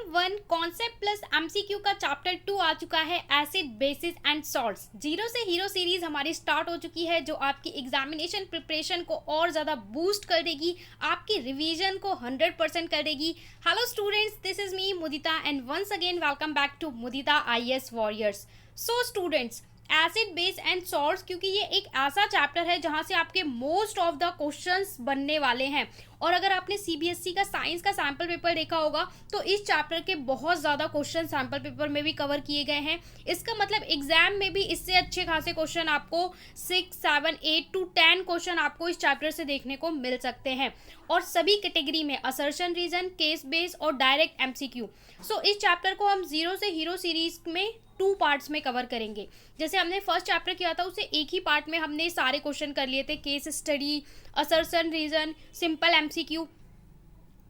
1 concept plus MCQ का chapter 2 आ चुका है, acid basis and salts. Zero से हीरो सीरीज हमारी स्टार्ट हो चुकी है, जो आपकी एग्जामिनेशन प्रिपरेशन को और ज़्यादा बूस्ट कर देगी, आपकी रिवीजन को 100% कर देगी। Hello students, this is me Mudita and once again welcome back to Mudita IAS Warriors. So students, acid base and salts, क्योंकि ये एक ऐसा चैप्टर है जहां से आपके मोस्ट ऑफ द क्वेश्चंस बनने वाले हैं। और अगर आपने सीबीएसई का साइंस का सैम्पल पेपर देखा होगा तो इस चैप्टर के बहुत ज़्यादा क्वेश्चन सैम्पल पेपर में भी कवर किए गए हैं। इसका मतलब एग्जाम में भी इससे अच्छे खासे क्वेश्चन आपको 6, 7, 8 to 10 क्वेश्चन आपको इस चैप्टर से देखने को मिल सकते हैं, और सभी कैटेगरी में असर्शन रीजन, केस बेस और डायरेक्ट एमसीक्यू। सो इस चैप्टर को हम जीरो से हीरो सीरीज में 2 पार्ट्स में कवर करेंगे। जैसे हमने फर्स्ट चैप्टर किया था उसे एक ही पार्ट में हमने सारे क्वेश्चन कर लिए थे, case study, assertion reason, simple MCQ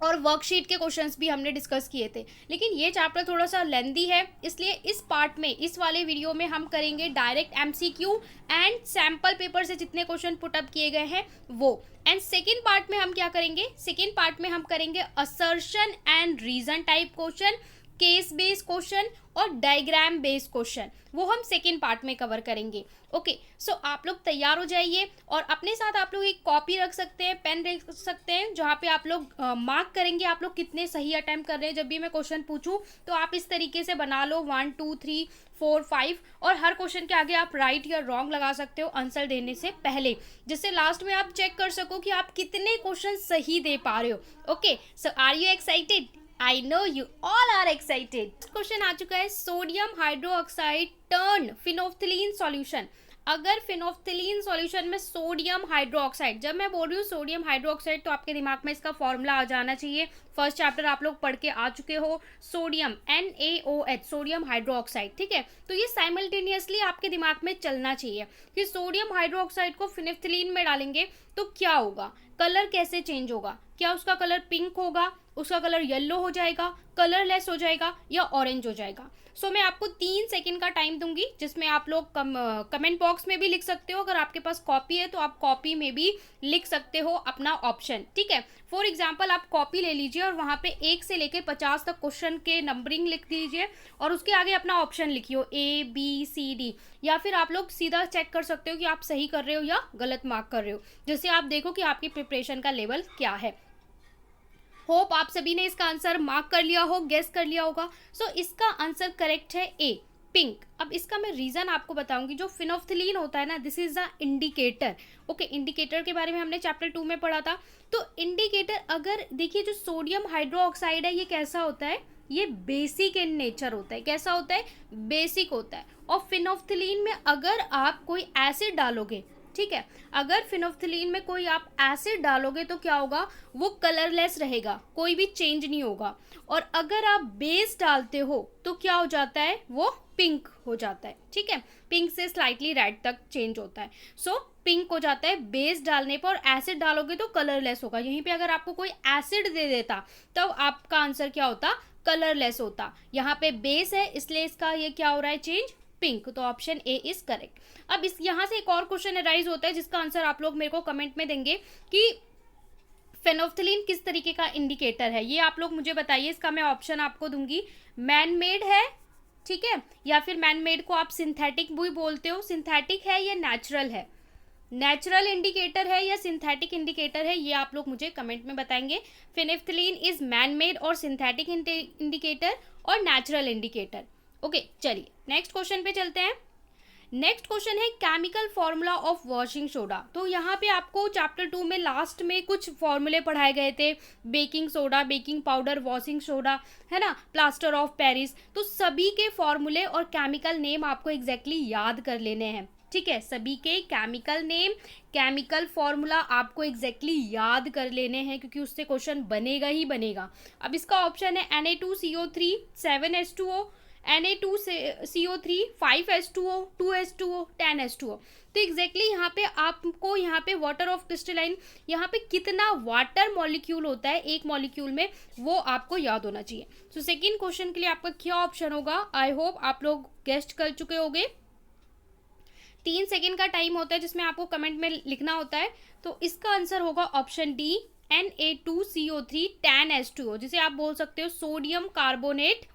और वर्कशीट के क्वेश्चंस भी हमने डिस्कस किए थे। लेकिन ये चैप्टर थोड़ा सा लेंदी है, इसलिए इस पार्ट में, इस वाले वीडियो में हम करेंगे direct MCQ and sample paper से जितने क्वेश्चन पुटअप किए गए हैं वो। एंड सेकेंड पार्ट में हम क्या करेंगे, सेकेंड पार्ट में हम करेंगे assertion and reason type question, case based question और डायग्राम बेस्ड क्वेश्चन, वो हम सेकेंड पार्ट में कवर करेंगे। ओके, सो आप लोग तैयार हो जाइए, और अपने साथ आप लोग एक कॉपी रख सकते हैं, पेन रख सकते हैं, जहाँ पे आप लोग मार्क करेंगे आप लोग कितने सही अटेम्प्ट कर रहे हैं। जब भी मैं क्वेश्चन पूछूं तो आप इस तरीके से बना लो 1, 2, 3, 4, 5, और हर क्वेश्चन के आगे आप राइट या रॉन्ग लगा सकते हो आंसर देने से पहले, जिससे लास्ट में आप चेक कर सको कि आप कितने क्वेश्चन सही दे पा रहे हो। Okay, so are you excited? I know you all are excited. Question आ चुका है, sodium hydroxide turn phenolphthalein solution. अगर फिनोल्फथलीन सॉल्यूशन में सोडियम हाइड्रोक्साइड, जब मैं बोल रही हूँ सोडियम हाइड्रोक्साइड तो आपके दिमाग में इसका फॉर्मूला आ जाना चाहिए। फर्स्ट चैप्टर आप लोग पढ़ के आ चुके हो, सोडियम NaOH, सोडियम हाइड्रोक्साइड, ठीक है। तो ये साइमल्टेनियसली आपके दिमाग में चलना चाहिए कि सोडियम हाइड्रोक्साइड को फिनोल्फथलीन में डालेंगे तो क्या होगा, कलर कैसे चेंज होगा, क्या उसका कलर पिंक होगा, उसका कलर येलो हो जाएगा, कलरलेस हो जाएगा, या ऑरेंज हो जाएगा। सो मैं आपको 3 सेकंड का टाइम दूंगी, जिसमें आप लोग कमेंट बॉक्स में भी लिख सकते हो। अगर आपके पास कॉपी है तो आप कॉपी में भी लिख सकते हो अपना ऑप्शन, ठीक है। फॉर एग्जाम्पल आप कॉपी ले लीजिए और वहाँ पे 1 से लेकर 50 तक क्वेश्चन के नंबरिंग लिख दीजिए, और उसके आगे अपना ऑप्शन लिखिए ABCD, या फिर आप लोग सीधा चेक कर सकते हो कि आप सही कर रहे हो या गलत मार्क कर रहे हो, जिससे आप देखो कि आपकी प्रिपरेशन का लेवल क्या है। होप आप सभी ने इसका आंसर मार्क कर लिया हो, गेस कर लिया होगा। सो इसका आंसर करेक्ट है A, पिंक। अब इसका मैं रीजन आपको बताऊंगी। जो फिनोल्फथलीन होता है ना, this is the indicator. Okay, indicator के बारे में हमने चैप्टर 2 में पढ़ा था। तो इंडिकेटर, अगर देखिए जो सोडियम हाइड्रोक्साइड है ये कैसा होता है, ये बेसिक इन नेचर होता है। कैसा होता है? बेसिक होता है। और फिनोल्फथलीन में अगर आप कोई एसिड डालोगे, ठीक है, अगर फिनोल्फथलीन में कोई आप एसिड डालोगे तो क्या होगा, वो कलरलेस रहेगा, कोई भी चेंज नहीं होगा। और अगर आप बेस डालते हो तो क्या हो जाता है, वो पिंक हो जाता है, ठीक है। पिंक से स्लाइटली रेड तक चेंज होता है। सो पिंक हो जाता है बेस डालने पर, और एसिड डालोगे तो कलरलेस होगा। यहीं पे अगर आपको कोई एसिड दे देता तब आपका आंसर क्या होता, कलरलेस होता। यहाँ पे बेस है इसलिए इसका ये क्या हो रहा है, चेंज, पिंक। तो ऑप्शन ए इज करेक्ट। अब इस यहाँ से एक और क्वेश्चन अराइज होता है जिसका आंसर आप लोग मेरे को कमेंट में देंगे कि फेनोल्फथलीन किस तरीके का इंडिकेटर है, ये आप लोग मुझे बताइए। इसका मैं ऑप्शन आपको दूंगी, मैन मेड है, ठीक है, या फिर मैन मेड को आप सिंथेटिक भी बोलते हो, सिंथेटिक है या नेचुरल है, नेचुरल इंडिकेटर है या सिंथेटिक इंडिकेटर है, ये आप लोग मुझे कमेंट में बताएंगे। फिनोल्फथलीन इज मैन मेड और सिंथेटिक इंडिकेटर और नेचुरल इंडिकेटर। ओके, चलिए नेक्स्ट क्वेश्चन पे चलते हैं। नेक्स्ट क्वेश्चन है chemical formula of washing soda. तो यहाँ पे आपको चैप्टर 2 में लास्ट में कुछ फॉर्मूले पढ़ाए गए थे, baking soda, baking powder, washing soda, है ना, प्लास्टर ऑफ पेरिस। तो सभी के फॉर्मूले और केमिकल नेम आपको एग्जैक्टली याद कर लेने हैं, ठीक है। सभी के केमिकल नेम, केमिकल फॉर्मूला आपको एग्जैक्टली याद कर लेने हैं, क्योंकि उससे क्वेश्चन बनेगा ही बनेगा। अब इसका ऑप्शन है Na2CO3 7H2O, Na2CO3 5H2O 2H2O 10H2O। तो एग्जैक्टली यहाँ पे आपको, यहाँ पे वाटर ऑफ क्रिस्टलाइन, यहाँ पे कितना वाटर मॉलिक्यूल होता है एक मॉलिक्यूल में, वो आपको याद होना चाहिए। सो सेकेंड क्वेश्चन के लिए आपका क्या ऑप्शन होगा, आई होप आप लोग गेस्ट कर चुके होंगे। 3 सेकेंड का टाइम होता है जिसमें आपको कमेंट में लिखना होता है। तो इसका आंसर होगा ऑप्शन डी, Na2CO3 TaNH2O, जिसे आप बोल सकते हो सोडियम कार्बोनेट।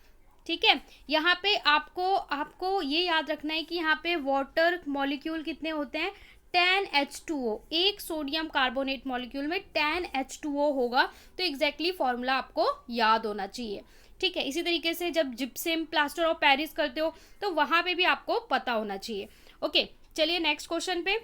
ठीक है, यहाँ पे आपको ये याद रखना है कि यहाँ पे वाटर मॉलिक्यूल कितने होते हैं, TaNH2O, एक सोडियम कार्बोनेट मॉलिक्यूल में TaNH2O होगा। तो एग्जैक्टली फॉर्मूला आपको याद होना चाहिए। ठीक है, इसी तरीके से जब जिप्सम प्लास्टर ऑफ पेरिस करते हो तो वहां पे भी आपको पता होना चाहिए। ओके, चलिए नेक्स्ट क्वेश्चन पे।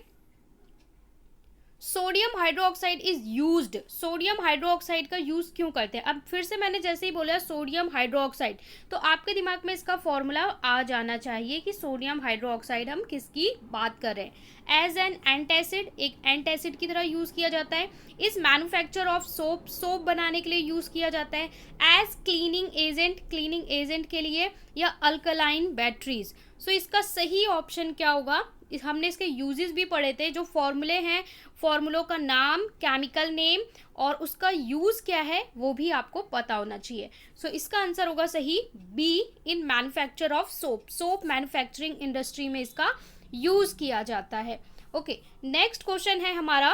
Sodium hydroxide is used, sodium hydroxide का यूज क्यों करते हैं। अब फिर से मैंने जैसे ही बोला सोडियम हाइड्रोक्साइड, तो आपके दिमाग में इसका फॉर्मूला आ जाना चाहिए कि सोडियम हाइड्रोक्साइड हम किसकी बात कर रहे हैं। एज एन एंटासिड, एक एंटासिड की तरह यूज किया जाता है। इस मैन्युफैक्चर ऑफ सोप, सोप बनाने के लिए यूज किया जाता है। As cleaning agent, cleaning agent के लिए, या अल्कलाइन बैटरीज। सो इसका सही ऑप्शन क्या होगा, हमने इसके यूजेस भी पढ़े थे, जो फॉर्मूले हैं, फॉर्मूलों का नाम, केमिकल नेम और उसका यूज क्या है वो भी आपको पता होना चाहिए। सो इसका आंसर होगा सही B, in manufacture of soap, soap manufacturing industry में इसका यूज किया जाता है। ओके, नेक्स्ट क्वेश्चन है हमारा,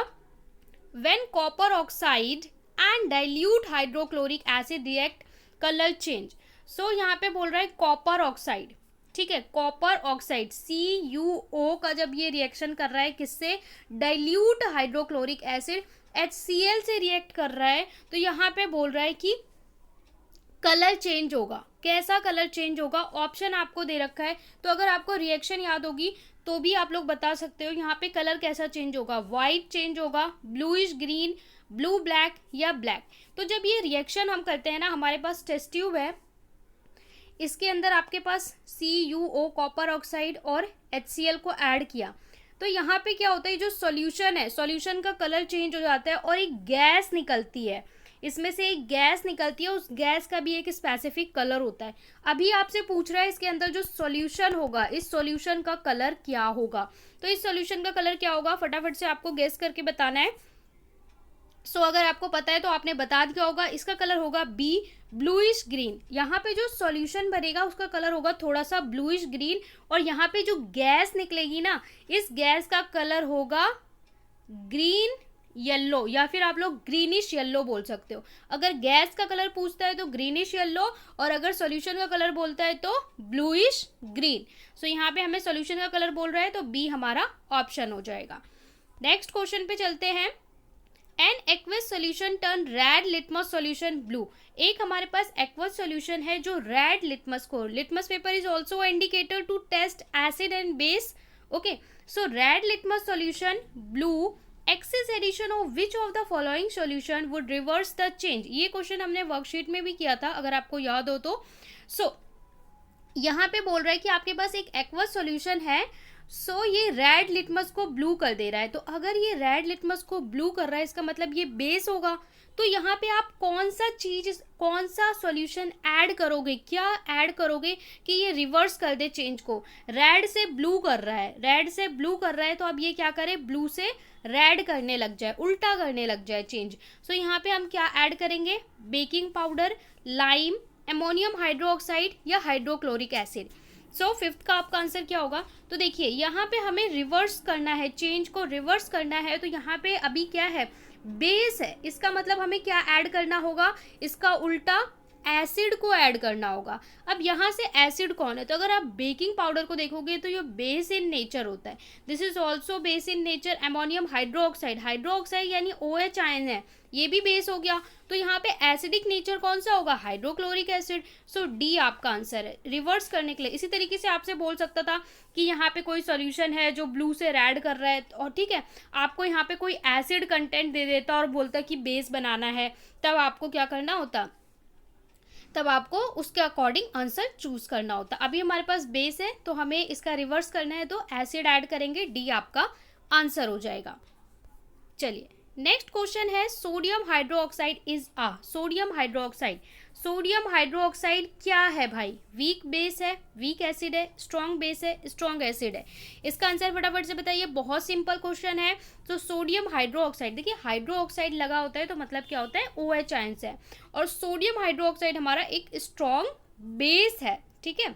when copper oxide and dilute hydrochloric acid react colour change. So यहाँ पे बोल रहा है कॉपर ऑक्साइड, ठीक है, कॉपर ऑक्साइड CuO का जब ये रिएक्शन कर रहा है किससे, डाइल्यूट हाइड्रोक्लोरिक एसिड HCl से रिएक्ट कर रहा है, तो यहाँ पे बोल रहा है कि कलर चेंज होगा। कैसा कलर चेंज होगा, ऑप्शन आपको दे रखा है, तो अगर आपको रिएक्शन याद होगी तो भी आप लोग बता सकते हो यहाँ पे कलर कैसा चेंज होगा। वाइट चेंज होगा, ब्लूइश ग्रीन, ब्लू ब्लैक या ब्लैक। तो जब ये रिएक्शन हम करते हैं ना, हमारे पास टेस्ट ट्यूब है, इसके अंदर आपके पास CuO कॉपर ऑक्साइड और HCl को ऐड किया, तो यहाँ पे क्या होता है, जो सॉल्यूशन है, सॉल्यूशन का कलर चेंज हो जाता है और एक गैस निकलती है, इसमें से एक गैस निकलती है, उस गैस का भी एक स्पेसिफिक कलर होता है। अभी आपसे पूछ रहा है इसके अंदर जो सॉल्यूशन होगा, इस सॉल्यूशन का कलर क्या होगा, तो इस सॉल्यूशन का कलर क्या होगा, फटाफट से आपको गेस करके बताना है। सो अगर आपको पता है तो आपने बता दिया होगा, इसका कलर होगा बी, ब्लूइश ग्रीन। यहाँ पे जो सॉल्यूशन बनेगा उसका कलर होगा थोड़ा सा ब्लूइश ग्रीन, और यहाँ पे जो गैस निकलेगी ना, इस गैस का कलर होगा ग्रीन येलो, या फिर आप लोग ग्रीनिश येलो बोल सकते हो। अगर गैस का कलर पूछता है तो ग्रीनिश येलो, और अगर सॉल्यूशन का कलर बोलता है तो ब्लूइश ग्रीन। सो यहाँ पे हमें सॉल्यूशन का कलर बोल रहा है तो बी हमारा ऑप्शन हो जाएगा। नेक्स्ट क्वेश्चन पे चलते हैं। An aqueous solution turn red litmus solution blue. एक हमारे पास एक्वस सोल्यूशन है जो रेड लिटमस को, litmus paper is also indicator to test acid and base. Okay, so red litmus solution blue, excess addition of which of the following solution would reverse the change. ये question हमने worksheet में भी किया था, अगर आपको याद हो तो। सो यहाँ पे बोल रहा है कि आपके पास एक एक्वस सोल्यूशन है, सो ये रेड लिटमस को ब्लू कर दे रहा है, तो अगर ये रेड लिटमस को ब्लू कर रहा है इसका मतलब ये बेस होगा। तो यहाँ पे आप कौन सा चीज, कौन सा सॉल्यूशन ऐड करोगे, क्या ऐड करोगे कि ये रिवर्स कर दे चेंज को। रेड से ब्लू कर रहा है, रेड से ब्लू कर रहा है, तो अब ये क्या करे, ब्लू से रेड करने लग जाए, उल्टा करने लग जाए चेंज। सो यहाँ पे हम क्या ऐड करेंगे, baking powder, lime, ammonium hydroxide या हाइड्रोक्लोरिक एसिड। सो फिफ्थ का आपका आंसर क्या होगा, तो देखिए यहाँ पे हमें रिवर्स करना है, चेंज को रिवर्स करना है, तो यहाँ पे अभी क्या है, बेस है, इसका मतलब हमें क्या ऐड करना होगा, इसका उल्टा एसिड को ऐड करना होगा। अब यहाँ से एसिड कौन है, तो अगर आप बेकिंग पाउडर को देखोगे तो ये बेस इन नेचर होता है, this is also base in nature. Ammonium hydroxide, hydroxide यानी OH आयन है, ये भी बेस हो गया, तो यहाँ पे एसिडिक नेचर कौन सा होगा, हाइड्रोक्लोरिक एसिड। सो डी आपका आंसर है रिवर्स करने के लिए। इसी तरीके से आपसे बोल सकता था कि यहाँ पे कोई सॉल्यूशन है जो ब्लू से रेड कर रहा है, और ठीक है आपको यहाँ पे कोई एसिड कंटेंट दे देता और बोलता कि बेस बनाना है, तब आपको क्या करना होता, तब आपको उसके अकॉर्डिंग आंसर चूज करना होता। अभी हमारे पास बेस है तो हमें इसका रिवर्स करना है, तो एसिड ऐड करेंगे, डी आपका आंसर हो जाएगा। चलिए नेक्स्ट क्वेश्चन है, sodium hydroxide is a, sodium hydroxide, sodium hydroxide क्या है भाई, वीक बेस है, वीक एसिड है, स्ट्रॉन्ग बेस है, स्ट्रॉन्ग एसिड है। इसका आंसर फटाफट से बताइए, बहुत सिंपल क्वेश्चन है। तो सोडियम हाइड्रोक्साइड, देखिए हाइड्रोक्साइड लगा होता है तो मतलब क्या होता है, OH आयंस है, और सोडियम हाइड्रोक्साइड हमारा एक स्ट्रॉन्ग बेस है, ठीक है।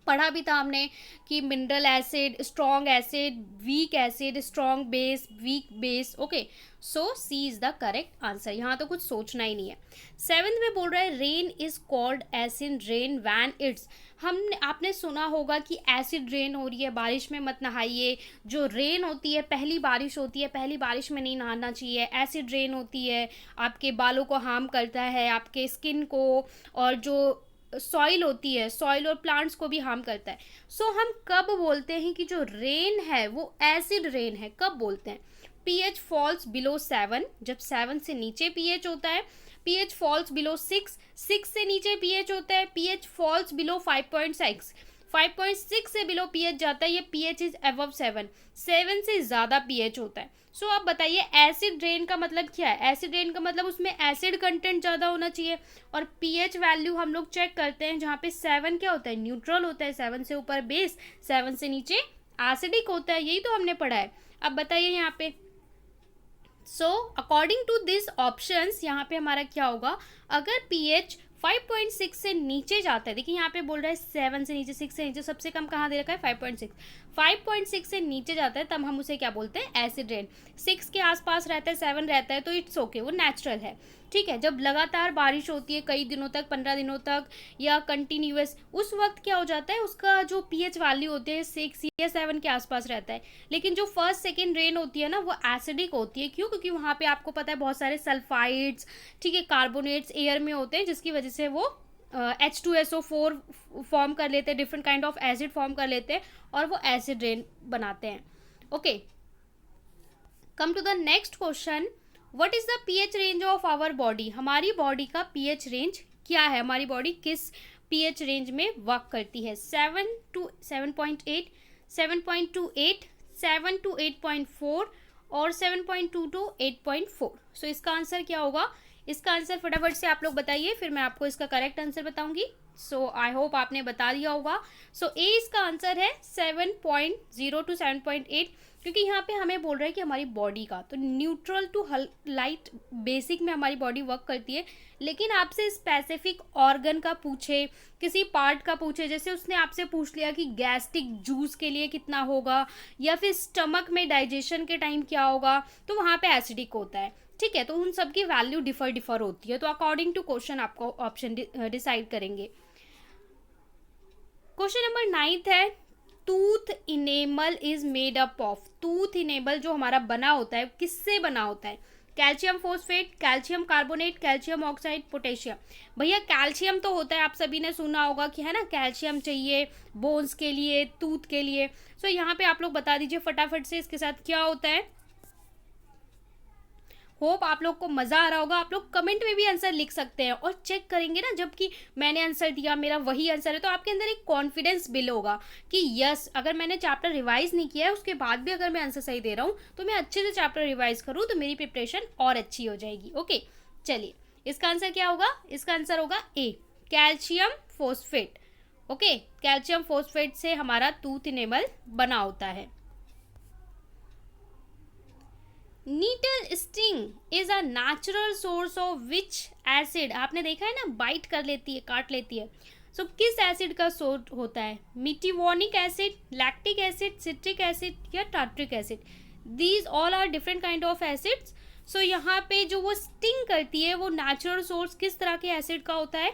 पढ़ा भी था हमने कि mineral acid, strong acid, weak acid, strong base, weak base. Okay, so C is the correct answer. यहाँ तो कुछ सोचना ही नहीं है। सेवेंथ में बोल रहा है rain is called acid rain when it's. हमने आपने सुना होगा कि एसिड रेन हो रही है, बारिश में मत नहाइए। जो रेन होती है, पहली बारिश होती है, पहली बारिश में नहीं नहाना चाहिए। एसिड रेन होती है, आपके बालों को हार्म करता है, आपके स्किन को, और जो सॉइल होती है, सॉइल और प्लांट्स को भी हार्म करता है। सो हम कब बोलते हैं कि जो रेन है वो एसिड रेन है? कब बोलते हैं? पीएच फॉल्स बिलो 7, जब 7 से नीचे पीएच होता है। पीएच फॉल्स बिलो 6, 6 से नीचे पीएच होता है। पीएच फॉल्स बिलो 5.6, 5.6 से बिलो पीएच जाता है, ये पीएच इज अबव 7, 7 से ज़्यादा पीएच होता है। सो आप बताइए एसिड रेन का मतलब क्या है? एसिड रेन का मतलब उसमें एसिड कंटेंट ज़्यादा होना चाहिए। और पीएच वैल्यू हम लोग चेक करते हैं जहाँ पे 7 क्या होता है? न्यूट्रल होता है। 7 से ऊपर बेस, 7 से नीचे एसिडिक होता है। यही तो हमने पढ़ा है। अब बताइए यहाँ पे, so according to this options यहाँ पे हमारा क्या होगा? अगर पीएच 5.6 से नीचे जाता है, देखिए यहाँ पे बोल रहा है 7 से नीचे, 6 से नीचे, सबसे कम कहाँ दे रखा है? 5.6। 5.6 से नीचे जाता है तब हम उसे क्या बोलते हैं? Acid rain. 6 के आसपास रहता है, 7 रहता है तो इट्स ओके, वो नेचुरल है। ठीक है, जब लगातार बारिश होती है कई दिनों तक, 15 दिनों तक या कंटिन्यूअस, उस वक्त क्या हो जाता है? उसका जो पीएच वैल्यू होती है 6 या 7 के आसपास रहता है। लेकिन जो फर्स्ट सेकेंड रेन होती है ना, वो एसिडिक होती है। क्यों? क्योंकि वहाँ पे आपको पता है बहुत सारे सल्फाइड्स, ठीक है, कार्बोनेट्स एयर में होते हैं, जिसकी वजह से वो H2SO4 फॉर्म कर लेते हैं, different kind of acid form कर लेते हैं और वो एसिड रेन बनाते हैं। Okay, come to the next question, what is the pH range of our body? हमारी बॉडी का पीएच रेंज क्या है? हमारी बॉडी किस पीएच रेंज में वर्क करती है? 7 to 7.8, 7.28, 7 to 8.4 और 7.2 to 8.4। सो इसका आंसर क्या होगा? इसका आंसर फटाफट से आप लोग बताइए, फिर मैं आपको इसका करेक्ट आंसर बताऊंगी। सो आई होप आपने बता दिया होगा। सो ए इसका आंसर है 7.0 to 7.8, क्योंकि यहाँ पे हमें बोल रहा है कि हमारी बॉडी का तो न्यूट्रल टू लाइट बेसिक में हमारी बॉडी वर्क करती है। लेकिन आपसे स्पेसिफिक ऑर्गन का पूछे, किसी पार्ट का पूछे, जैसे उसने आपसे पूछ लिया कि गैस्ट्रिक जूस के लिए कितना होगा, या फिर स्टमक में डाइजेशन के टाइम क्या होगा, तो वहाँ पे एसिडिक होता है। ठीक है, तो उन सब की वैल्यू डिफर होती है। तो अकॉर्डिंग टू क्वेश्चन आपको ऑप्शन डिसाइड करेंगे। क्वेश्चन नंबर 9 है, tooth enamel is made up of. Tooth enamel जो हमारा बना होता है किससे बना होता है? Calcium phosphate, calcium carbonate, calcium oxide, potassium. भैया कैल्शियम तो होता है, आप सभी ने सुना होगा कि है ना, कैल्शियम चाहिए बोन्स के लिए, टूथ के लिए। सो यहाँ पे आप लोग बता दीजिए फटाफट से इसके साथ क्या होता है। होप आप लोग को मज़ा आ रहा होगा। आप लोग कमेंट में भी आंसर लिख सकते हैं और चेक करेंगे ना, जबकि मैंने आंसर दिया, मेरा वही आंसर है, तो आपके अंदर एक कॉन्फिडेंस बिल होगा कि यस, अगर मैंने चैप्टर रिवाइज नहीं किया है उसके बाद भी अगर मैं आंसर सही दे रहा हूँ तो मैं अच्छे से चैप्टर रिवाइज करूँ तो मेरी प्रिपरेशन और अच्छी हो जाएगी। ओके, चलिए इसका आंसर क्या होगा? इसका आंसर होगा A, calcium phosphate. Okay, calcium phosphate से हमारा टूथ इनेमल बना होता है। Nettle sting is a natural source of which acid? आपने देखा है ना, बाइट कर लेती है, काट लेती है। सो किस एसिड का सोर्स होता है? Methanoic acid, lactic acid, citric acid या tartaric acid? These all are different kind of acids. So यहाँ पे जो वो स्टिंग करती है वो नेचुरल सोर्स किस तरह के एसिड का होता है?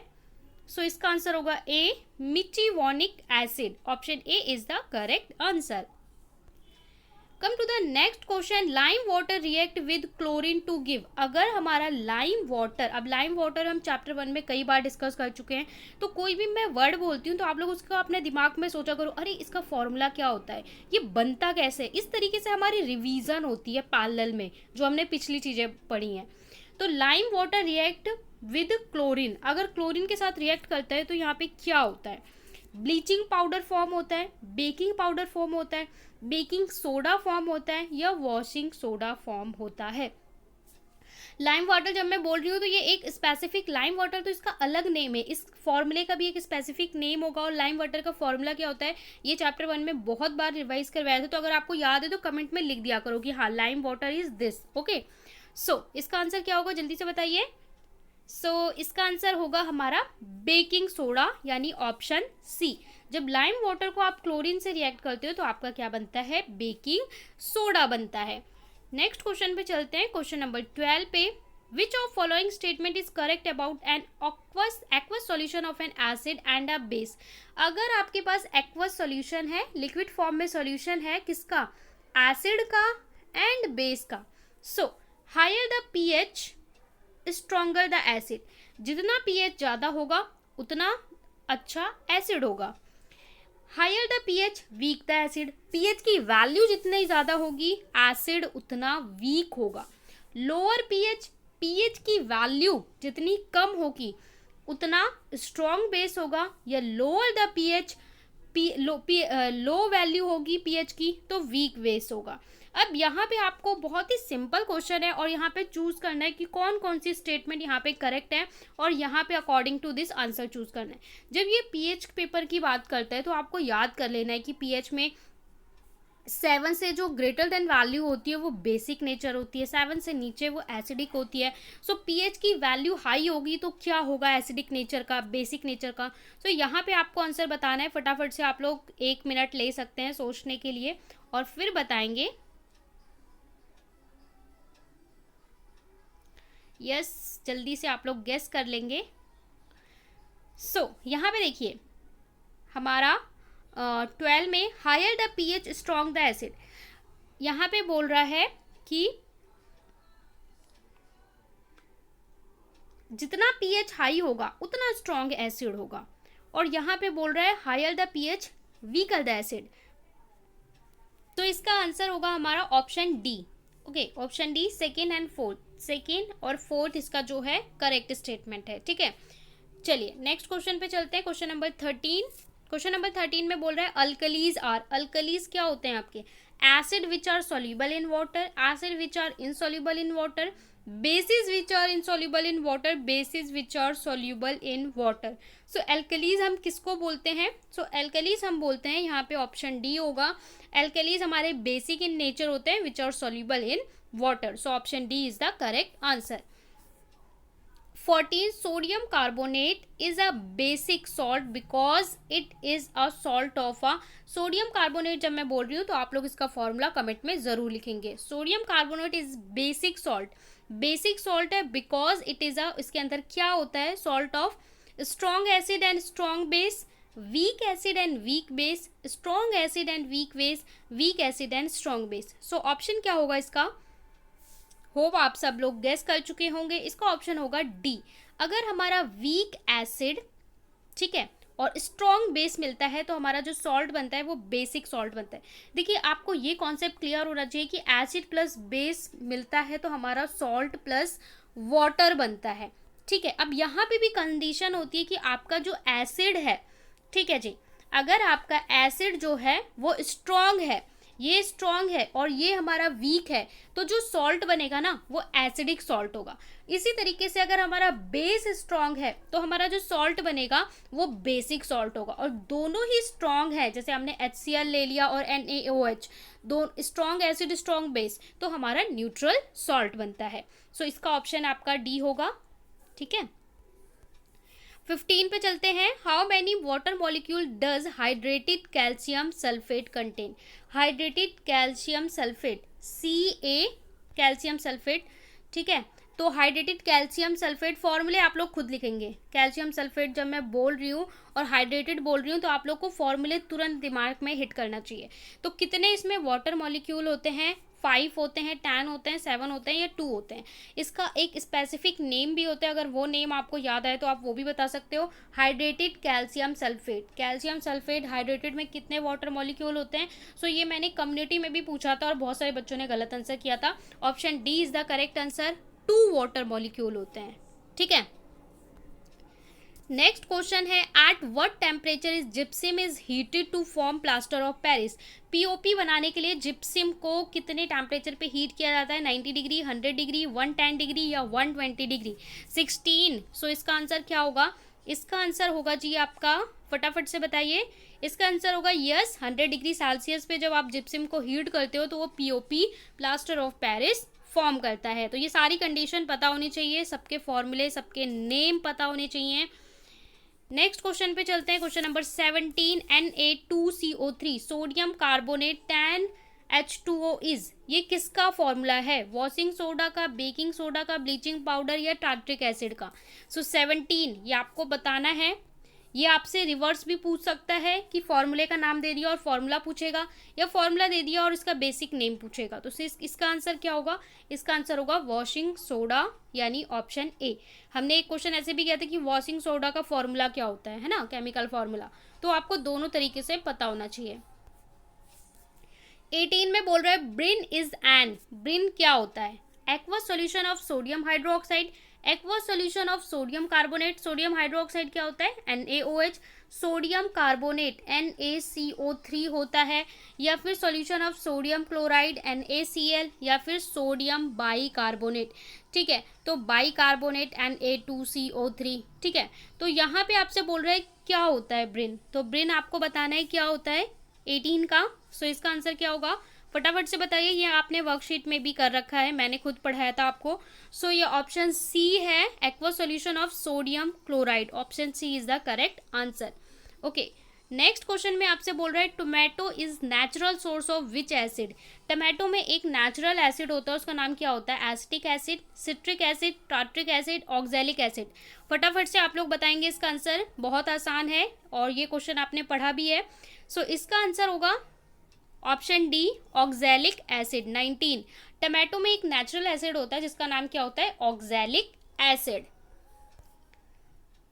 सो इसका आंसर होगा A, methanoic acid. Option A is the correct answer. Come to the next question, lime water react with chlorine to give. अगर हमारा लाइम वाटर, अब लाइम वाटर हम चैप्टर 1 में कई बार डिस्कस कर चुके हैं, तो कोई भी मैं वर्ड बोलती हूँ तो आप लोग उसका अपने दिमाग में सोचा करो, अरे इसका फॉर्मूला क्या होता है, ये बनता कैसे। इस तरीके से हमारी रिवीजन होती है पैरेलल में, जो हमने पिछली चीज़ें पढ़ी हैं। तो lime water react with chlorine, अगर क्लोरीन के साथ रिएक्ट करता है तो यहाँ पे क्या होता है? ब्लीचिंग पाउडर फॉर्म होता है, बेकिंग पाउडर फॉर्म होता है, बेकिंग सोडा फॉर्म होता है या वॉशिंग सोडा फॉर्म होता है। लाइम वाटर जब मैं बोल रही हूँ तो ये एक स्पेसिफिक, लाइम वाटर तो इसका अलग नेम है, इस फॉर्मूले का भी एक स्पेसिफिक नेम होगा। और लाइम वाटर का फॉर्मूला क्या होता है ये चैप्टर 1 में बहुत बार रिवाइज करवाया था, तो अगर आपको याद है तो कमेंट में लिख दिया करो कि हाँ lime water is this. Okay, so इसका आंसर क्या होगा, जल्दी से बताइए। सो इसका आंसर होगा हमारा बेकिंग सोडा यानी ऑप्शन सी। जब लाइम वाटर को आप क्लोरीन से रिएक्ट करते हो तो आपका क्या बनता है, बेकिंग सोडा बनता है। नेक्स्ट क्वेश्चन पे चलते हैं, क्वेश्चन नंबर 12 पे। Which of following statement is correct about an aqueous solution of an acid and a base. अगर आपके पास एक्वस सॉल्यूशन है, लिक्विड फॉर्म में सॉल्यूशन है, किसका, एसिड का एंड बेस का। So higher the pH stronger the acid, जितना पीएच ज़्यादा होगा उतना अच्छा एसिड होगा। Higher the pH weak the acid, pH की वैल्यू जितनी ज़्यादा होगी एसिड उतना वीक होगा। लोअर पीएच, पीएच की वैल्यू जितनी कम होगी उतना स्ट्रॉन्ग बेस होगा। या lower the pH, low value होगी पीएच की तो वीक बेस होगा। अब यहाँ पे आपको बहुत ही सिंपल क्वेश्चन है और यहाँ पे चूज करना है कि कौन कौन सी स्टेटमेंट यहाँ पे करेक्ट है और यहाँ पे according to this answer choose करना है। जब ये पीएच पेपर की बात करता है तो आपको याद कर लेना है कि पीएच में 7 से जो ग्रेटर देन वैल्यू होती है वो बेसिक नेचर होती है, 7 से नीचे वो एसिडिक होती है। सो पीएच की वैल्यू हाई होगी तो क्या होगा, एसिडिक नेचर का, बेसिक नेचर का। सो यहाँ पे आपको आंसर बताना है। फटाफट से आप लोग 1 मिनट ले सकते हैं सोचने के लिए और फिर बताएंगे। यस, जल्दी से आप लोग गेस कर लेंगे। सो यहाँ पे देखिए हमारा 12 में higher the pH strong the acid, यहाँ पे बोल रहा है कि जितना पीएच हाई होगा उतना स्ट्रॉन्ग एसिड होगा। और यहाँ पे बोल रहा है higher the pH weaker the acid, तो इसका आंसर होगा हमारा option D. Okay, option D second and fourth, second और फोर्थ इसका जो है करेक्ट स्टेटमेंट है। ठीक है, चलिए नेक्स्ट क्वेश्चन पे चलते हैं। क्वेश्चन नंबर 13, क्वेश्चन नंबर 13 में बोल रहा है अल्कलीज आर, अल्कलीज क्या होते हैं आपके, acid which are soluble in water, acid which are insoluble in water, bases which are insoluble in water, bases which are soluble in water. So alkalis हम किसको बोलते हैं, सो एल्कलीज हम बोलते हैं, यहाँ पे ऑप्शन डी होगा। एल्कलीज हमारे बेसिक इन नेचर होते हैं which are soluble in water. So option D is the correct answer. 14 sodium carbonate is a basic salt because it is a salt of a, sodium carbonate जब मैं बोल रही हूँ तो आप लोग इसका फॉर्मूला कमेंट में जरूर लिखेंगे। Sodium carbonate is basic salt, basic salt है बिकॉज इट इज अ, इसके अंदर क्या होता है, salt of strong acid and strong base, weak acid and weak base, strong acid and weak base, weak acid and strong base. So option क्या होगा इसका, hope आप सब लोग गेस कर चुके होंगे, इसका ऑप्शन होगा डी। अगर हमारा वीक एसिड, ठीक है, और स्ट्रॉन्ग बेस मिलता है तो हमारा जो सॉल्ट बनता है वो बेसिक सॉल्ट बनता है। देखिए आपको ये कॉन्सेप्ट क्लियर होना चाहिए कि एसिड प्लस बेस मिलता है तो हमारा सॉल्ट प्लस वाटर बनता है। ठीक है, अब यहाँ पे भी कंडीशन होती है कि आपका जो एसिड है, ठीक है जी, अगर आपका एसिड जो है वो स्ट्रॉन्ग है, ये स्ट्रॉन्ग है और ये हमारा वीक है, तो जो सॉल्ट बनेगा ना वो एसिडिक सॉल्ट होगा। इसी तरीके से अगर हमारा बेस स्ट्रॉन्ग है तो हमारा जो सॉल्ट बनेगा वो बेसिक सॉल्ट होगा। और दोनों ही स्ट्रॉन्ग है, जैसे हमने HCl ले लिया और NaOH, दो स्ट्रॉन्ग एसिड स्ट्रॉन्ग बेस, तो हमारा न्यूट्रल सॉल्ट बनता है। सो इसका ऑप्शन आपका डी होगा। ठीक है, 15 पे चलते हैं। How many water molecule does hydrated calcium sulphate contain, hydrated calcium sulphate, Ca calcium sulphate. ठीक है, तो हाइड्रेटेड कैल्शियम सल्फेट फॉर्मूले आप लोग खुद लिखेंगे। कैल्शियम सल्फेट जब मैं बोल रही हूँ और हाइड्रेटेड बोल रही हूँ तो आप लोग को फॉर्मूले तुरंत दिमाग में हिट करना चाहिए। तो कितने इसमें वाटर मॉलिक्यूल होते हैं, 5 होते हैं, 10 होते हैं, 7 होते हैं या 2 होते हैं। इसका एक स्पेसिफिक नेम भी होता है, अगर वो नेम आपको याद आए तो आप वो भी बता सकते हो। Hydrated calcium sulphate, calcium sulphate hydrated में कितने वाटर मॉलिक्यूल होते हैं। सो ये मैंने कम्युनिटी में भी पूछा था और बहुत सारे बच्चों ने गलत आंसर किया था। Option D is the correct answer, 2 water molecule होते हैं। ठीक है, नेक्स्ट क्वेश्चन है at what temperature is gypsum is heated to form plaster of Paris. POP बनाने के लिए जिप्सम को कितने टेम्परेचर पे हीट किया जाता है, 90 डिग्री, 100 डिग्री, 110 डिग्री या 120 डिग्री, 16। सो इसका आंसर क्या होगा, इसका आंसर होगा जी आपका, फटाफट से बताइए, इसका आंसर होगा यस, 100 डिग्री सेल्सियस पे जब आप जिप्सम को हीट करते हो तो वो POP plaster of Paris form करता है। तो ये सारी कंडीशन पता होनी चाहिए, सबके फॉर्मूले, सबके नेम पता होने चाहिए। नेक्स्ट क्वेश्चन पे चलते हैं। Question number 17, Na2CO3 sodium carbonate 10H2O is, ये किसका फॉर्मूला है? वॉशिंग सोडा का, बेकिंग सोडा का, ब्लीचिंग पाउडर या टार्ट्रिक एसिड का? सो 17 ये आपको बताना है। ये आपसे रिवर्स भी पूछ सकता है कि फॉर्मूले का नाम दे दिया और फॉर्मूला पूछेगा, या फॉर्मूला दे दिया और इसका बेसिक नेम पूछेगा। तो इसका आंसर क्या होगा? इसका आंसर होगा वॉशिंग सोडा, यानी ऑप्शन ए। हमने एक क्वेश्चन ऐसे भी किया था कि वॉशिंग सोडा का फॉर्मूला क्या होता है ना, केमिकल फॉर्मूला। तो आपको दोनों तरीके से पता होना चाहिए। 18 में बोल रहा है ब्रिन इज एन, ब्रिन क्या होता है? Aqueous solution of sodium hydroxide, aqueous solution of sodium carbonate, sodium hydroxide क्या होता है? NaOH, सोडियम कार्बोनेट NaCO3 होता है, या फिर solution of sodium chloride NaCl, या फिर सोडियम बाइकार्बोनेट। ठीक है, तो बाइकार्बोनेट Na2CO3। ठीक है, तो यहाँ पे आपसे बोल रहा है क्या होता है ब्रिन, तो ब्रिन आपको बताना है क्या होता है 18 का। सो इसका आंसर क्या होगा? फटाफट से बताइए, ये आपने वर्कशीट में भी कर रखा है, मैंने खुद पढ़ाया था आपको। सो ये ऑप्शन सी है, aqueous solution of sodium chloride. Option C is the correct answer. Okay, next question में आपसे बोल रहा है tomato is natural source of which acid? Tomato में एक नेचुरल एसिड होता है, उसका नाम क्या होता है? Acetic acid, citric acid, tartaric acid, oxalic acid. फटाफट से आप लोग बताएंगे इसका आंसर। बहुत आसान है और ये क्वेश्चन आपने पढ़ा भी है। सो इसका आंसर होगा option D, oxalic acid. 19, tomato में एक नेचुरल एसिड होता है जिसका नाम क्या होता है? Oxalic acid.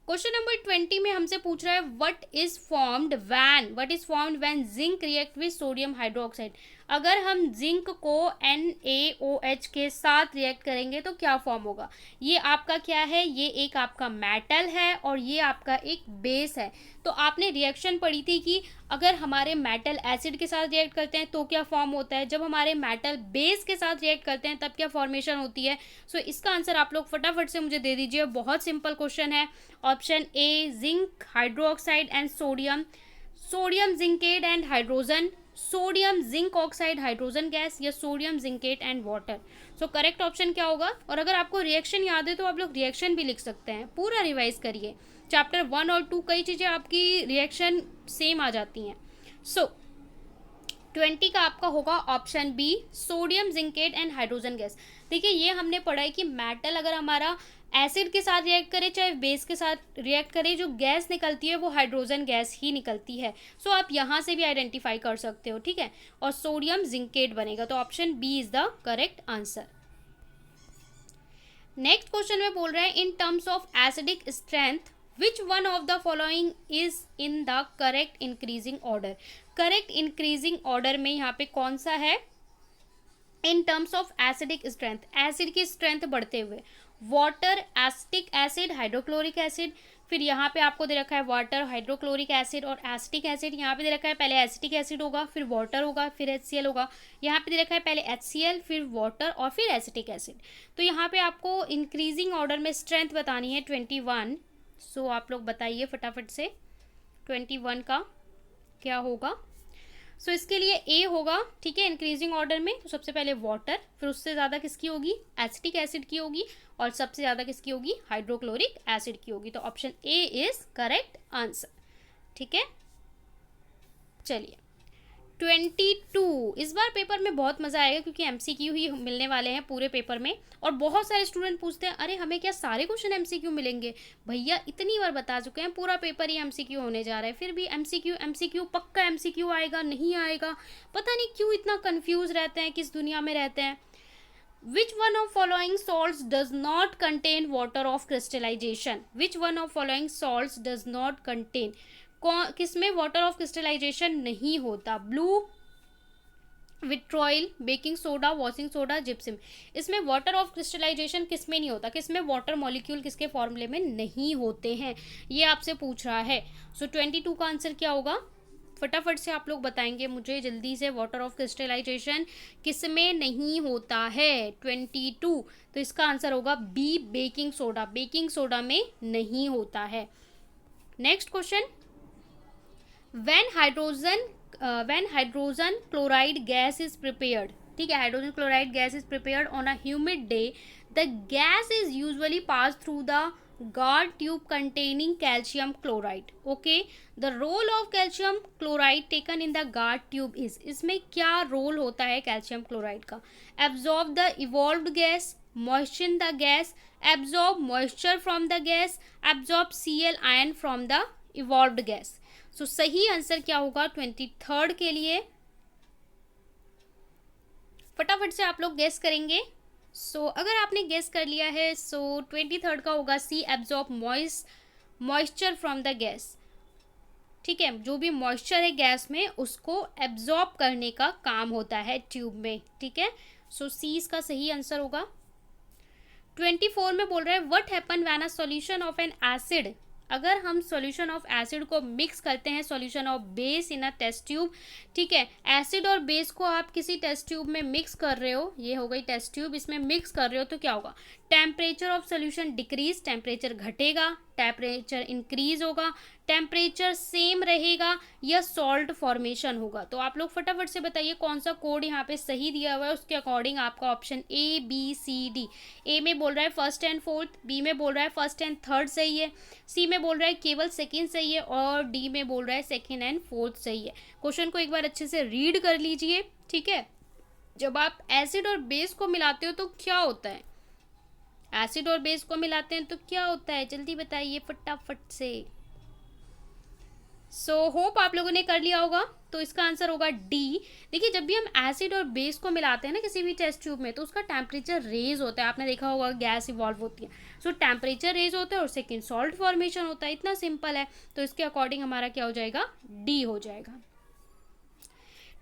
क्वेश्चन नंबर 20 में हमसे पूछ रहा है what is formed when zinc react with sodium hydroxide? अगर हम जिंक को NaOH के साथ रिएक्ट करेंगे तो क्या फॉर्म होगा? ये आपका क्या है? ये एक आपका मेटल है और ये आपका एक बेस है। तो आपने रिएक्शन पढ़ी थी कि अगर हमारे मेटल एसिड के साथ रिएक्ट करते हैं तो क्या फॉर्म होता है, जब हमारे मेटल बेस के साथ रिएक्ट करते हैं तब क्या फॉर्मेशन होती है। सो इसका आंसर आप लोग फटाफट से मुझे दे दीजिए। बहुत सिंपल क्वेश्चन है। Option A, zinc hydroxide and sodium, sodium zincate and hydrogen, sodium zinc oxide hydrogen gas, या sodium zincate and water. So correct option क्या होगा? और अगर आपको रिएक्शन याद है तो आप लोग रिएक्शन भी लिख सकते हैं। पूरा रिवाइज करिए, चैप्टर 1 और 2 कई चीज़ें आपकी रिएक्शन सेम आ जाती हैं। सो 20 का आपका होगा option B, sodium zincate and hydrogen gas. देखिए ये हमने पढ़ा है कि मेटल अगर हमारा एसिड के साथ रिएक्ट करे चाहे बेस के साथ रिएक्ट करे, जो गैस निकलती है वो हाइड्रोजन गैस ही निकलती है। सो आप यहाँ से भी आइडेंटिफाई कर सकते हो। ठीक है, और सोडियम जिंकेट बनेगा। तो option B is the correct answer. Next question में बोल रहे हैं in terms of acidic strength which one of the following is in the correct increasing order? Correct increasing order में यहाँ पे कौन सा है? In terms of acidic strength, acid की स्ट्रेंथ बढ़ते हुए, water, acetic acid, hydrochloric acid. फिर यहाँ पे आपको दे रखा है वाटर, हाइड्रोक्लोरिक एसिड और एसिटिक एसिड। यहाँ पे दे रखा है पहले एसिटिक एसिड होगा, फिर वाटर होगा, फिर HCl होगा। यहाँ पे दे रखा है पहले HCl, फिर वाटर और फिर एसिटिक एसिड। तो यहाँ पे आपको इंक्रीजिंग ऑर्डर में स्ट्रेंथ बतानी है 21। सो आप लोग बताइए फटाफट से 21 का क्या होगा। सो इसके लिए ए होगा। ठीक है, इंक्रीजिंग ऑर्डर में तो सबसे पहले वाटर, फिर उससे ज़्यादा किसकी होगी? एसिटिक एसिड की होगी, और सबसे ज़्यादा किसकी होगी? हाइड्रोक्लोरिक एसिड की होगी। तो option A is correct answer. ठीक है, चलिए 22। इस बार पेपर में बहुत मज़ा आएगा क्योंकि MCQ ही मिलने वाले हैं पूरे पेपर में। और बहुत सारे स्टूडेंट पूछते हैं अरे हमें क्या सारे क्वेश्चन MCQ मिलेंगे? भैया इतनी बार बता चुके हैं पूरा पेपर ही MCQ होने जा रहा है, फिर भी MCQ पक्का MCQ आएगा नहीं आएगा, पता नहीं क्यों इतना कन्फ्यूज रहते हैं, किस दुनिया में रहते हैं। Which one of following salts does not contain water of crystallization? Which one of following salts does not contain? किसमें वाटर ऑफ क्रिस्टलाइजेशन नहीं होता? Blue, vitriol, baking soda, washing soda, gypsum. इसमें वाटर ऑफ क्रिस्टलाइजेशन किसमें नहीं होता? किसमें water molecule किसके फॉर्मूले में नहीं होते हैं, ये आपसे पूछ रहा है। सो 22 का आंसर क्या होगा? फटाफट से आप लोग बताएंगे मुझे जल्दी से। वाटर ऑफ क्रिस्टलाइजेशन किसमें नहीं होता है? 22। तो इसका आंसर होगा B, baking soda. Baking soda में नहीं होता है। Next question, when hydrogen chloride gas is prepared, ठीक है, hydrogen chloride gas is prepared on a humid day, the gas is usually pass through the guard tube containing calcium chloride. Okay, the role of calcium chloride taken in the guard tube is, इसमें क्या role होता है calcium chloride का? Absorb the evolved gas, moisture the gas, absorb moisture from the gas, absorb Cl ion from the evolved gas. So सही answer क्या होगा 23rd के लिए? फटाफट से आप लोग गेस करेंगे. सो अगर आपने गेस कर लिया है सो 23rd का होगा C, absorb moisture from the gas. ठीक है, जो भी मॉइस्चर है गैस में उसको एब्जॉर्ब करने का काम होता है ट्यूब में. ठीक है, सो सी इसका सही आंसर होगा. 24 में बोल रहा है what happen when a solution of an acid, अगर हम सॉल्यूशन ऑफ एसिड को मिक्स करते हैं solution of base in a test tube. ठीक है, एसिड और बेस को आप किसी टेस्ट ट्यूब में मिक्स कर रहे हो, ये हो गई टेस्ट ट्यूब, इसमें मिक्स कर रहे हो तो क्या होगा? Temperature of solution decrease, temperature घटेगा, टेम्परेचर इंक्रीज होगा, टेम्परेचर सेम रहेगा, या सॉल्ट फॉर्मेशन होगा. तो आप लोग फटाफट से बताइए कौन सा कोड यहाँ पे सही दिया हुआ है, उसके अकॉर्डिंग आपका option A B C D. A में बोल रहा है फर्स्ट एंड फोर्थ, बी में बोल रहा है फर्स्ट एंड थर्ड सही है, सी में बोल रहा है केवल सेकेंड सही है, और डी में बोल रहा है सेकेंड एंड फोर्थ सही है. क्वेश्चन को एक बार अच्छे से रीड कर लीजिए. ठीक है, जब आप एसिड और बेस को मिलाते हो तो क्या होता है? एसिड और बेस को मिलाते हैं तो क्या होता है, जल्दी बताइए फटाफट से. सो होप आप लोगों ने कर लिया होगा. तो इसका आंसर होगा डी. देखिए, जब भी हम एसिड और बेस को मिलाते हैं ना किसी भी टेस्ट ट्यूब में, तो उसका टेम्परेचर रेज होता है. आपने देखा होगा गैस इवॉल्व होती है, सो टेम्परेचर रेज होता है और सेकेंड सॉल्ट फॉर्मेशन होता है. इतना सिंपल है. तो इसके अकॉर्डिंग हमारा क्या हो जाएगा? डी हो जाएगा.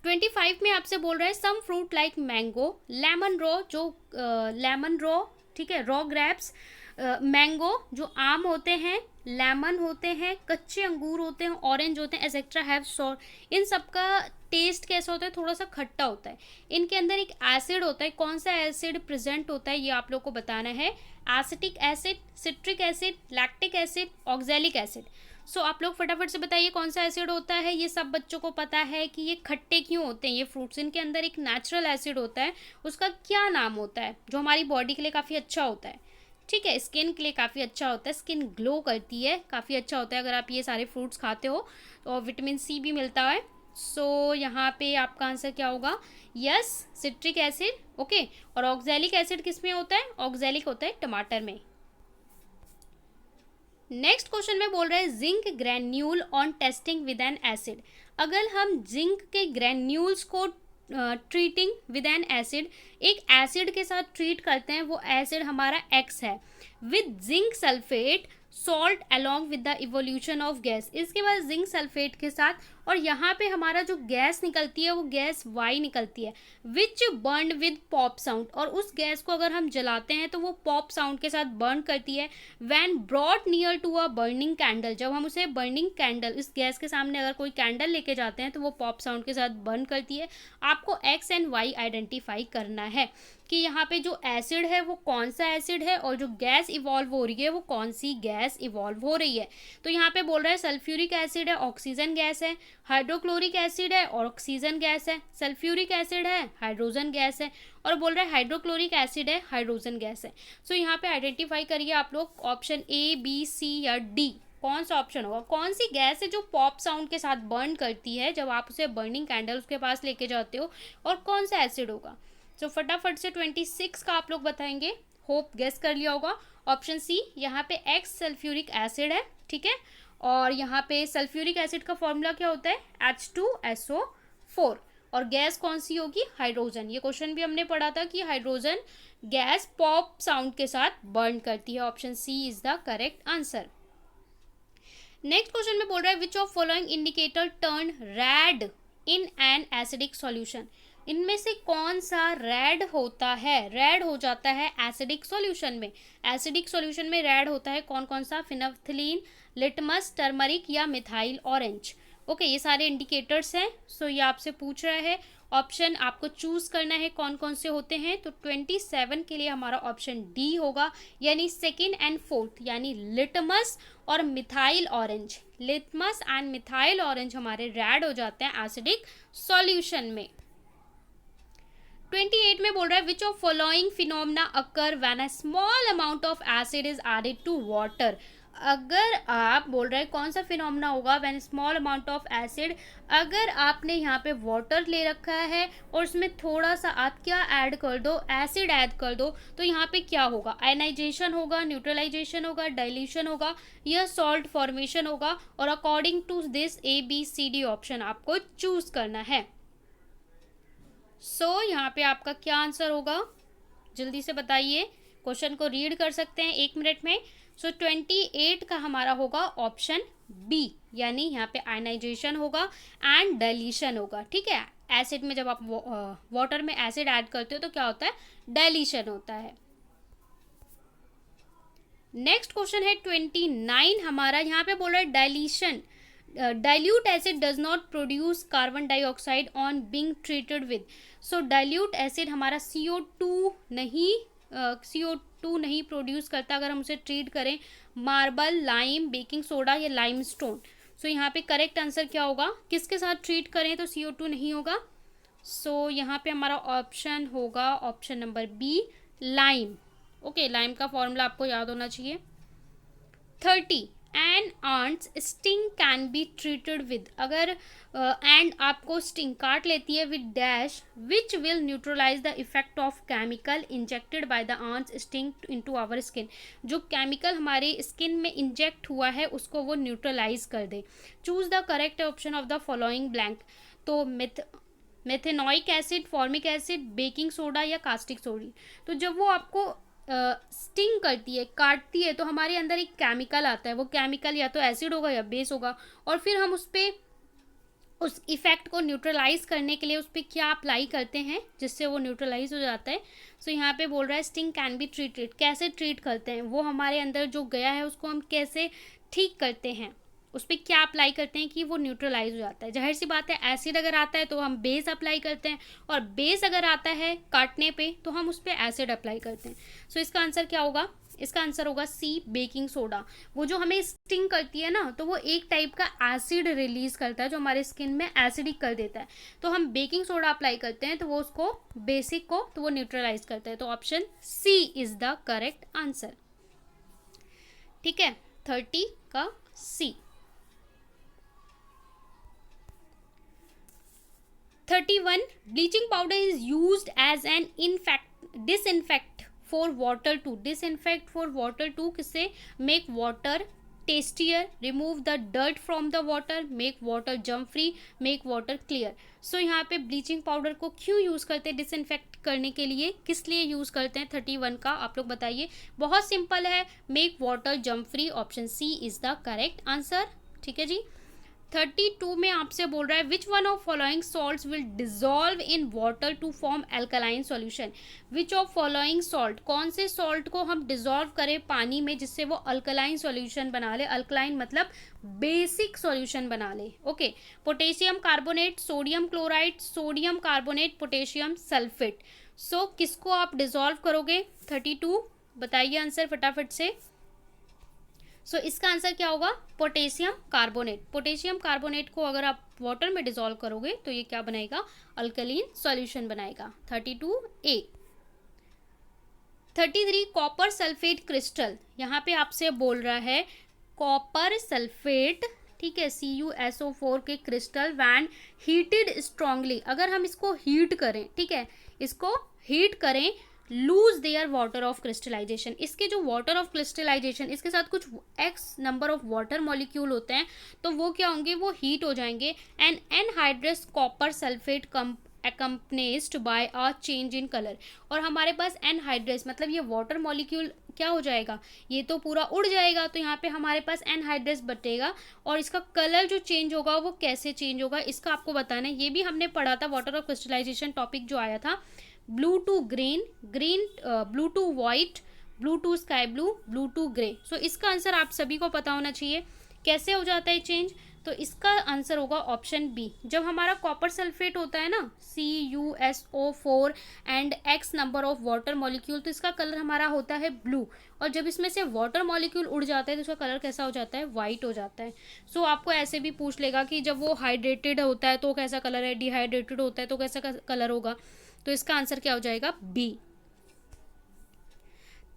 25 में आपसे बोल रहा है some fruit like mango, lemon raw, जो लेमन रॉ, ठीक है, रॉ ग्रेप्स, मैंगो जो आम होते हैं, लेमन होते हैं, कच्चे अंगूर होते हैं, ऑरेंज होते हैं, एसेट्रा हैव सॉर. इन सब का टेस्ट कैसा होता है? थोड़ा सा खट्टा होता है. इनके अंदर एक एसिड होता है. कौन सा एसिड प्रेजेंट होता है ये आप लोग को बताना है. Acetic acid, citric acid, lactic acid, oxalic acid. So आप लोग फटाफट से बताइए कौन सा एसिड होता है. ये सब बच्चों को पता है कि ये खट्टे क्यों होते हैं ये फ्रूट्स. इनके अंदर एक नेचुरल एसिड होता है, उसका क्या नाम होता है, जो हमारी बॉडी के लिए काफ़ी अच्छा होता है. ठीक है, स्किन के लिए काफ़ी अच्छा होता है, स्किन ग्लो करती है, काफ़ी अच्छा होता है अगर आप ये सारे फ्रूट्स खाते हो. और विटामिन सी भी मिलता है. सो यहाँ पे आपका आंसर क्या होगा? Yes, citric acid. ओके, और ऑक्सैलिक एसिड किस में होता है? ऑक्सैलिक होता है टमाटर में. नेक्स्ट क्वेश्चन में बोल रहे हैं zinc granule on testing with N acid. अगर हम जिंक के ग्रैन्यूल्स को ट्रीटिंग विद एन एसिड, एक एसिड के साथ ट्रीट करते हैं, वो एसिड हमारा एक्स है, with zinc sulphate salt along with the evolution of gas. इसके बाद जिंक सल्फेट के साथ, और यहाँ पे हमारा जो गैस निकलती है वो गैस वाई निकलती है, विच बर्न विद पॉप साउंड. और उस गैस को अगर हम जलाते हैं तो वो पॉप साउंड के साथ बर्न करती है. When brought near to a burning candle, जब हम उसे बर्निंग कैंडल, इस गैस के सामने अगर कोई कैंडल लेके जाते हैं तो वो पॉप साउंड के साथ बर्न करती है. आपको एक्स एंड वाई आइडेंटिफाई करना है कि यहाँ पे जो एसिड है वो कौन सा एसिड है, और जो गैस इवॉल्व हो रही है वो कौन सी गैस इवॉल्व हो रही है. तो यहाँ पे बोल रहा है सल्फ्यूरिक एसिड है, ऑक्सीजन गैस है, हाइड्रोक्लोरिक एसिड है और ऑक्सीजन गैस है, सल्फ्यूरिक एसिड है, हाइड्रोजन गैस है, और बोल रहा है हाइड्रोक्लोरिक एसिड है, हाइड्रोजन गैस है. सो यहाँ पे आइडेंटिफाई करिए आप लोग ऑप्शन ए बी सी या डी, कौन सा ऑप्शन होगा. कौन सी गैस है जो पॉप साउंड के साथ बर्न करती है जब आप उसे बर्निंग कैंडल उसके पास लेके जाते हो, और कौन सा एसिड होगा. सो फटाफट से 26 का आप लोग बताएंगे. होप गेस कर लिया होगा. ऑप्शन सी, यहाँ पे एक्स सल्फ्यूरिक एसिड है. ठीक है, और यहाँ पे सल्फ्यूरिक एसिड का फॉर्मूला क्या होता है? H2SO4. और गैस कौन सी होगी? हाइड्रोजन. ये क्वेश्चन भी हमने पढ़ा था कि हाइड्रोजन गैस पॉप साउंड के साथ बर्न करती है. Option C is the correct answer. Next question में बोल रहा है which of following indicator turn red in an acidic solution. इनमें से कौन सा रेड होता है, रेड हो जाता है एसिडिक सॉल्यूशन में. एसिडिक सॉल्यूशन में रेड होता है कौन कौन सा? फिनाफ्थिलीन, लिटमस, टर्मरिक या मिथाइल ऑरेंज. ओके, ये सारे इंडिकेटर्स हैं. सो ये आपसे पूछ रहा है, ऑप्शन आपको चूज करना है कौन कौन से होते हैं. तो 27 के लिए हमारा ऑप्शन डी होगा, यानी सेकेंड एंड फोर्थ, यानी लिटमस और methyl orange. Litmus and methyl orange हमारे रेड हो जाते हैं एसिडिक सॉल्यूशन में. 28 में बोल रहा है which of following phenomena occur when a small amount of acid is added to water. अगर आप बोल रहे हैं कौन सा फिनोमेना होगा when small amount of acid, अगर आपने यहाँ पे वाटर ले रखा है और उसमें थोड़ा सा आप क्या ऐड कर दो, एसिड ऐड कर दो, तो यहाँ पे क्या होगा, आयनाइजेशन होगा, न्यूट्रलाइजेशन होगा, डाइल्यूशन होगा या सॉल्ट फॉर्मेशन होगा। और according to this ABCD option आपको चूज करना है। यहाँ पे आपका क्या आंसर होगा, जल्दी से बताइए। क्वेश्चन को रीड कर सकते हैं 1 मिनट में। 28 का हमारा होगा ऑप्शन बी, यानी यहाँ पे आयनाइजेशन होगा एंड डाइल्यूशन होगा। ठीक है, एसिड में जब आप वाटर में एसिड ऐड करते हो तो क्या होता है, डाइल्यूशन होता है। नेक्स्ट क्वेश्चन है 29 हमारा, यहाँ पे बोल रहा है dilution, dilute acid does not produce carbon dioxide on being treated with। so dilute acid हमारा CO2 नहीं प्रोड्यूस करता अगर हम उसे ट्रीट करें मार्बल, लाइम, बेकिंग सोडा या लाइम स्टोन। यहाँ पे करेक्ट आंसर क्या होगा, किसके साथ ट्रीट करें तो CO2 नहीं होगा। यहाँ पे हमारा ऑप्शन होगा option number B, lime. Okay, lime का फॉर्मूला आपको याद होना चाहिए। 30 an ants sting can be treated with। अगर एंड आपको स्टिंग काट लेती है with dash which will neutralise the effect of chemical injected by the ants sting into our skin. जो केमिकल हमारे स्किन में इंजेक्ट हुआ है उसको वो न्यूट्रलाइज कर दे। Choose the correct option of the following blank. तो methanoic acid, formic acid, baking soda या कास्टिक सोडी। तो जब वो आपको स्टिंग करती है, काटती है, तो हमारे अंदर एक केमिकल आता है, वो केमिकल या तो एसिड होगा या बेस होगा, और फिर हम उस पर उस इफेक्ट को न्यूट्रलाइज करने के लिए उस पर क्या अप्लाई करते हैं जिससे वो न्यूट्रलाइज हो जाता है। यहाँ पे बोल रहा है स्टिंग कैन बी ट्रीटेड, कैसे ट्रीट करते हैं, वो हमारे अंदर जो गया है उसको हम कैसे ठीक करते हैं, उस पर क्या अप्लाई करते हैं कि वो न्यूट्रलाइज हो जाता है। जाहिर सी बात है एसिड अगर आता है तो हम बेस अप्लाई करते हैं, और बेस अगर आता है काटने पे तो हम उस पर एसिड अप्लाई करते हैं। इसका आंसर क्या होगा, इसका आंसर होगा सी, बेकिंग सोडा। वो जो हमें स्टिंग करती है ना, तो वो एक टाइप का एसिड रिलीज करता है जो हमारे स्किन में एसिडिक कर देता है। तो हम बेकिंग सोडा अप्लाई करते हैं तो वो उसको बेसिक को तो वो न्यूट्रलाइज करता है। तो option C is the correct answer. ठीक है, 30 का सी। 31 bleaching powder is used as an disinfect for water to, disinfect for water to किससे, make water tastier, remove the dirt from the water, make water germ free, make water clear। यहाँ पे bleaching powder को क्यों use करते हैं, disinfect करने के लिए, किस लिए यूज़ करते हैं, 31 का आप लोग बताइए। बहुत सिंपल है, make water germ free, option C is the correct answer. ठीक है जी। 32 में आपसे बोल रहा है which one of following salts will dissolve in water to form alkaline solution. Which of following salt, कौन से सॉल्ट को हम डिजॉल्व करें पानी में जिससे वो अल्कलाइन सॉल्यूशन बना ले। अल्कलाइन मतलब बेसिक सॉल्यूशन बना ले। Okay, potassium carbonate, sodium chloride, sodium carbonate, potassium sulphate. किसको आप डिजॉल्व करोगे, 32 बताइए आंसर फटाफट से। इसका आंसर क्या होगा, पोटेशियम कार्बोनेट। पोटेशियम कार्बोनेट को अगर आप वाटर में डिसॉल्व करोगे तो ये क्या बनाएगा, अल्कलीन सॉल्यूशन बनाएगा। 32A। 33 कॉपर सल्फेट क्रिस्टल, यहाँ पे आपसे बोल रहा है कॉपर सल्फेट, ठीक है, CuSO4 के क्रिस्टल वैन हीटेड स्ट्रांगली, अगर हम इसको हीट करें, ठीक है, इसको हीट करें, lose their water of crystallization. इसके जो वाटर ऑफ क्रिस्टलाइजेशन, इसके साथ कुछ X number of water molecule होते हैं, तो वो क्या होंगे, वो हीट हो जाएंगे। And anhydrous copper sulphate accompanied by a change in color। और हमारे पास एनहाइड्रस मतलब ये वाटर मॉलिक्यूल क्या हो जाएगा, ये तो पूरा उड़ जाएगा, तो यहाँ पे हमारे पास एनहाइड्रस बटेगा, और इसका कलर जो चेंज होगा वो कैसे चेंज होगा इसका आपको बताना है। ये भी हमने पढ़ा था, वाटर ऑफ क्रिस्टलाइजेशन टॉपिक जो आया था, blue to green, green blue to white, blue to sky blue, blue to grey. इसका आंसर आप सभी को पता होना चाहिए कैसे हो जाता है चेंज। तो इसका आंसर होगा ऑप्शन बी। जब हमारा कॉपर सल्फेट होता है ना, CuSO4 and x number of water molecule, तो इसका कलर हमारा होता है ब्लू, और जब इसमें से वाटर मॉलिक्यूल उड़ जाता है तो इसका कलर कैसा हो जाता है, वाइट हो जाता है। आपको ऐसे भी पूछ लेगा कि जब वो हाइड्रेटेड होता है तो कैसा कलर है, डिहाइड्रेटेड होता है तो कैसा कलर होगा। तो इसका आंसर क्या हो जाएगा? बी।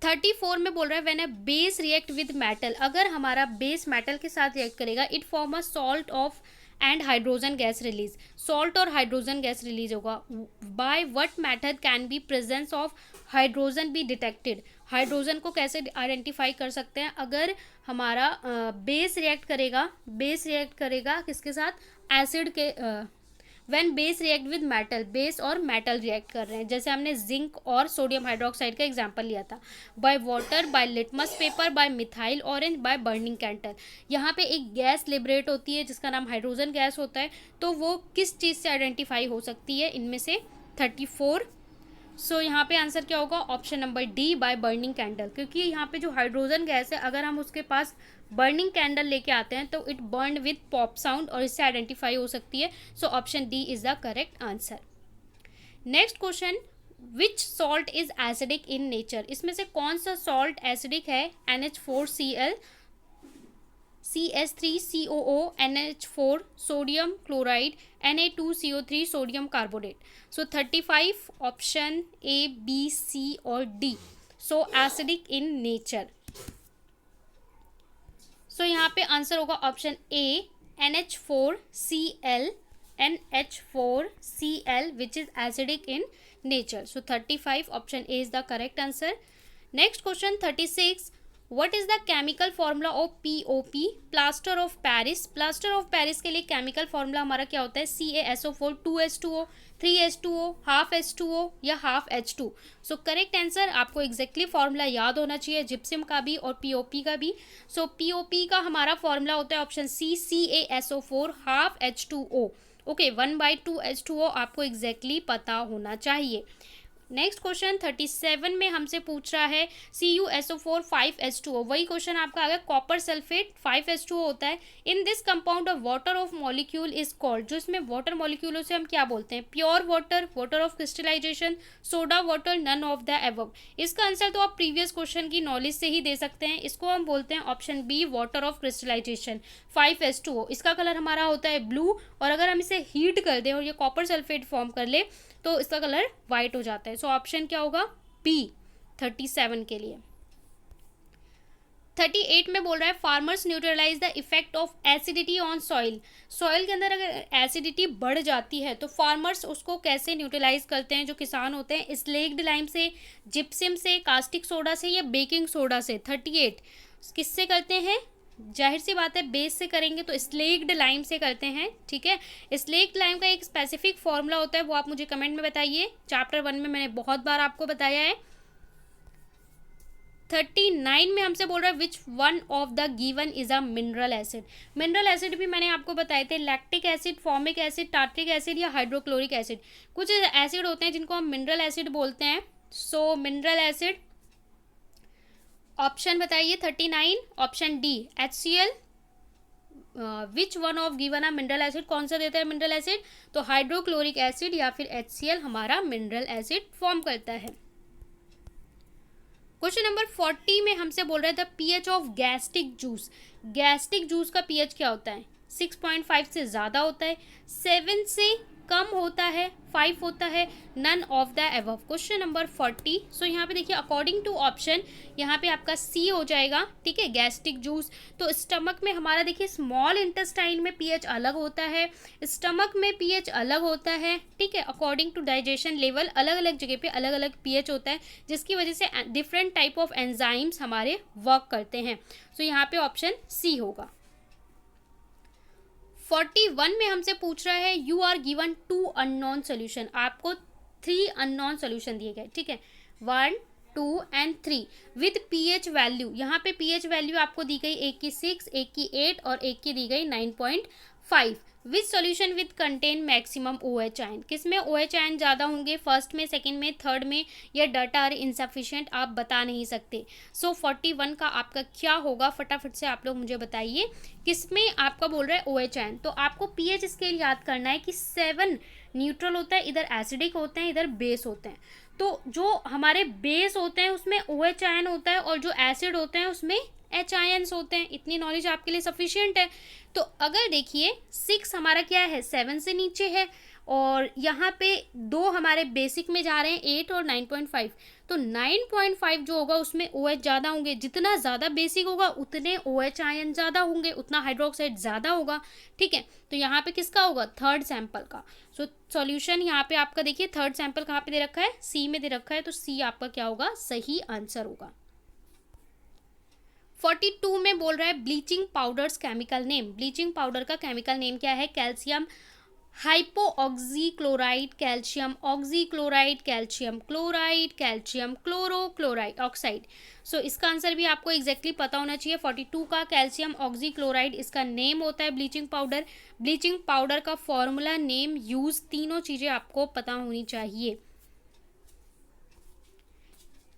34 में बोल रहा है when a base react with metal, अगर हमारा बेस मेटल के साथ रिएक्ट करेगा it form a salt of and hydrogen gas release, salt और हाइड्रोजन गैस रिलीज होगा। By what method can be presence of hydrogen be detected, hydrogen को कैसे identify कर सकते हैं अगर हमारा बेस रिएक्ट करेगा किसके साथ? एसिड के। When base react with metal, base और मेटल रिएक्ट कर रहे हैं, जैसे हमने जिंक और सोडियम हाइड्रोक्साइड का एग्जांपल लिया था। By water, by litmus paper, by methyl orange, by burning candle. यहाँ पे एक गैस लिबरेट होती है जिसका नाम हाइड्रोजन गैस होता है, तो वो किस चीज़ से आइडेंटिफाई हो सकती है इनमें से? 34। सो यहाँ पे आंसर क्या होगा? Option number D, bye burning candle, क्योंकि यहाँ पे जो हाइड्रोजन गैस है अगर हम उसके पास बर्निंग कैंडल लेके आते हैं तो it burn with pop sound और इससे आइडेंटिफाई हो सकती है। So option D is the correct answer. Next question, which salt is acidic in nature, इसमें से कौन सा सॉल्ट एसिडिक है? NH4Cl, CS3COO, NH4 sodium chloride, Na2CO3 sodium carbonate. So 35 option A, B, C और D। So acidic in nature. So यहाँ पे answer होगा option A, NH4Cl, NH4Cl which is acidic in nature. So 35 option A is the correct answer. Next question 36, what is the chemical formula of POP, plaster of Paris. Plaster of Paris के लिए chemical formula हमारा क्या होता है? CaSO4, 2H2O, 3H2O, half H2O या half H2। So correct answer, आपको exactly formula याद होना चाहिए जिप्सम का भी और POP का भी। सो POP का हमारा फॉर्मूला होता है option C, CaSO4 half H2O। Okay, 1/2 H2O आपको एग्जैक्टली पता होना चाहिए। नेक्स्ट क्वेश्चन 37 में हमसे पूछ रहा है CuSO4 5H2O, वही क्वेश्चन आपका आ गया। कॉपर सल्फेट 5H2O होता है। In this compound of water of molecule is called, जो इसमें वाटर मॉलिक्यूल से हम क्या बोलते हैं? Pure water, water of crystallization, soda water, none of the above. इसका आंसर तो आप प्रीवियस क्वेश्चन की नॉलेज से ही दे सकते हैं। इसको हम बोलते हैं option B, water of crystallization 5H2O। इसका कलर हमारा होता है ब्लू, और अगर हम इसे हीट कर दें और ये कॉपर सल्फेट फॉर्म कर ले तो इसका कलर वाइट हो जाता है। सो ऑप्शन क्या होगा? बी 37 के लिए। 38 में बोल रहा है farmers neutralize the effect of acidity on soil. Soil के अंदर अगर एसिडिटी बढ़ जाती है तो फार्मर्स उसको कैसे न्यूट्रलाइज करते हैं? जो किसान होते हैं, स्लेक्ड लाइम से, जिप्सम से, कास्टिक सोडा से या बेकिंग सोडा से। 38 किससे करते हैं? जाहिर सी बात है बेस से करेंगे तो स्लेक्ड लाइम से करते हैं। ठीक है, स्लेक्ड लाइम का एक स्पेसिफिक फॉर्मूला होता है, वो आप मुझे कमेंट में बताइए। चैप्टर 1 में मैंने बहुत बार आपको बताया है। 39 में हमसे बोल रहा है which one of the given is a mineral acid. Mineral acid भी मैंने आपको बताए थे, lactic acid, formic acid, tartaric acid या हाइड्रोक्लोरिक एसिड। कुछ एसिड होते हैं जिनको हम मिनरल एसिड बोलते हैं। सो मिनरल एसिड ऑप्शन बताइए 39, option D HCl। Which one of given a mineral acid, कौन सा देता है मिनरल एसिड? तो हाइड्रोक्लोरिक एसिड या फिर HCl हमारा मिनरल एसिड फॉर्म करता है। क्वेश्चन नंबर 40 में हमसे बोल रहा है the pH of gastric juice. Gastric juice का pH क्या होता है? 6.5 से ज़्यादा होता है, 7 से कम होता है, 5 होता है, none of the above. Question number 40। So यहाँ पे देखिए अकॉर्डिंग टू ऑप्शन यहाँ पे आपका C हो जाएगा। ठीक है, गैस्ट्रिक जूस। तो स्टमक में हमारा देखिए स्मॉल इंटेस्टाइन में pH अलग होता है, स्टमक में pH अलग होता है। ठीक है, अकॉर्डिंग टू डाइजेशन लेवल अलग अलग जगह पे अलग अलग pH होता है, जिसकी वजह से डिफरेंट टाइप ऑफ एंजाइम्स हमारे वर्क करते हैं। सो यहाँ पे ऑप्शन C होगा। 41 में हमसे पूछ रहा है you are given 2 unknown solution, आपको 3 अननोन सोल्यूशन दिए गए। ठीक है, 1, 2 एंड 3 विद pH वैल्यू। यहाँ पे pH वैल्यू आपको दी गई, एक की 6, एक की 8 और एक की दी गई 9.5। With solution with contain maximum OH ion, किसमें OH आयन ज़्यादा होंगे? फर्स्ट में, सेकंड में, थर्ड में, या डाटा आर इनसफिशिएंट आप बता नहीं सकते। सो 41 का आपका क्या होगा? फटाफट से आप लोग मुझे बताइए किसमें आपका बोल रहा है OH आयन। तो आपको pH स्केल याद करना है कि 7 न्यूट्रल होता है, इधर एसिडिक होते हैं, इधर बेस होते हैं। तो जो हमारे बेस होते हैं उसमें OH आयन होता है और जो एसिड होते हैं उसमें H आयन्स होते हैं। इतनी नॉलेज आपके लिए सफिशिएंट है। तो अगर देखिए 6 हमारा क्या है? 7 से नीचे है, और यहाँ पे 2 हमारे बेसिक में जा रहे हैं 8 और 9.5। तो 9.5 जो होगा उसमें OH ज़्यादा होंगे, जितना ज़्यादा बेसिक होगा उतने OH आयन ज़्यादा होंगे, उतना हाइड्रोक्साइड ज़्यादा होगा। ठीक है, तो यहाँ पे किसका होगा, थर्ड सैंपल का। सो सॉल्यूशन यहाँ पे आपका देखिए थर्ड सैंपल कहाँ पे दे रखा है, सी में दे रखा है, तो सी आपका क्या होगा, सही आंसर होगा। 42 में बोल रहा है bleaching powders chemical name. Bleaching powder का केमिकल नेम क्या है, calcium hypoxychloride, calcium oxychloride, calcium chloride, calcium chlorochloride oxide. So इसका आंसर भी आपको एग्जैक्टली पता होना चाहिए। 42 का कैल्शियम ऑक्सीक्लोराइड इसका नेम होता है ब्लीचिंग पाउडर। ब्लीचिंग पाउडर का फॉर्मूला, नेम, यूज, तीनों चीज़ें आपको पता होनी चाहिए।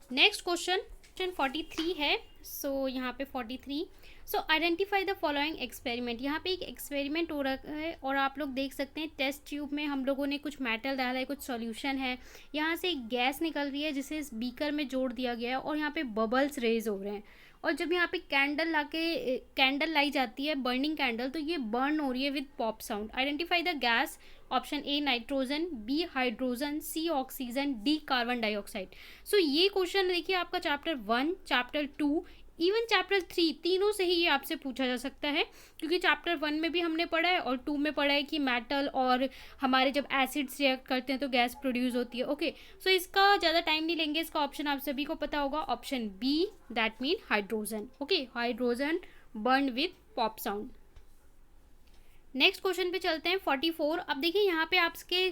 नेक्स्ट क्वेश्चन 43 है। सो यहाँ पे 43, सो आइडेंटिफाई द फॉलोइंग एक्सपेरिमेंट। यहाँ पे एक एक्सपेरिमेंट हो रहा है और आप लोग देख सकते हैं टेस्ट ट्यूब में हम लोगों ने कुछ मेटल डाला है, कुछ सॉल्यूशन है, यहाँ से एक गैस निकल रही है जिसे इस बीकर में जोड़ दिया गया है और यहाँ पे बबल्स रेज हो रहे हैं। और जब यहाँ पे कैंडल लाई जाती है, बर्निंग कैंडल, तो ये बर्न हो रही है with pop sound. Identify the gas. Option A nitrogen, B hydrogen, C oxygen, D carbon dioxide. So ये क्वेश्चन देखिए आपका चैप्टर 1, चैप्टर 2, इवन चैप्टर 3, तीनों से ही ये आपसे पूछा जा सकता है, क्योंकि चैप्टर 1 में भी हमने पढ़ा है और 2 में पढ़ा है कि मेटल और हमारे जब एसिड्स रिएक्ट करते हैं तो गैस प्रोड्यूस होती है। ओके, सो इसका ज़्यादा टाइम नहीं लेंगे, इसका ऑप्शन आप सभी को पता होगा, option B, that mean hydrogen. Okay, hydrogen burn with pop sound. Next question पे चलते हैं 44। अब देखिए यहाँ पे आपके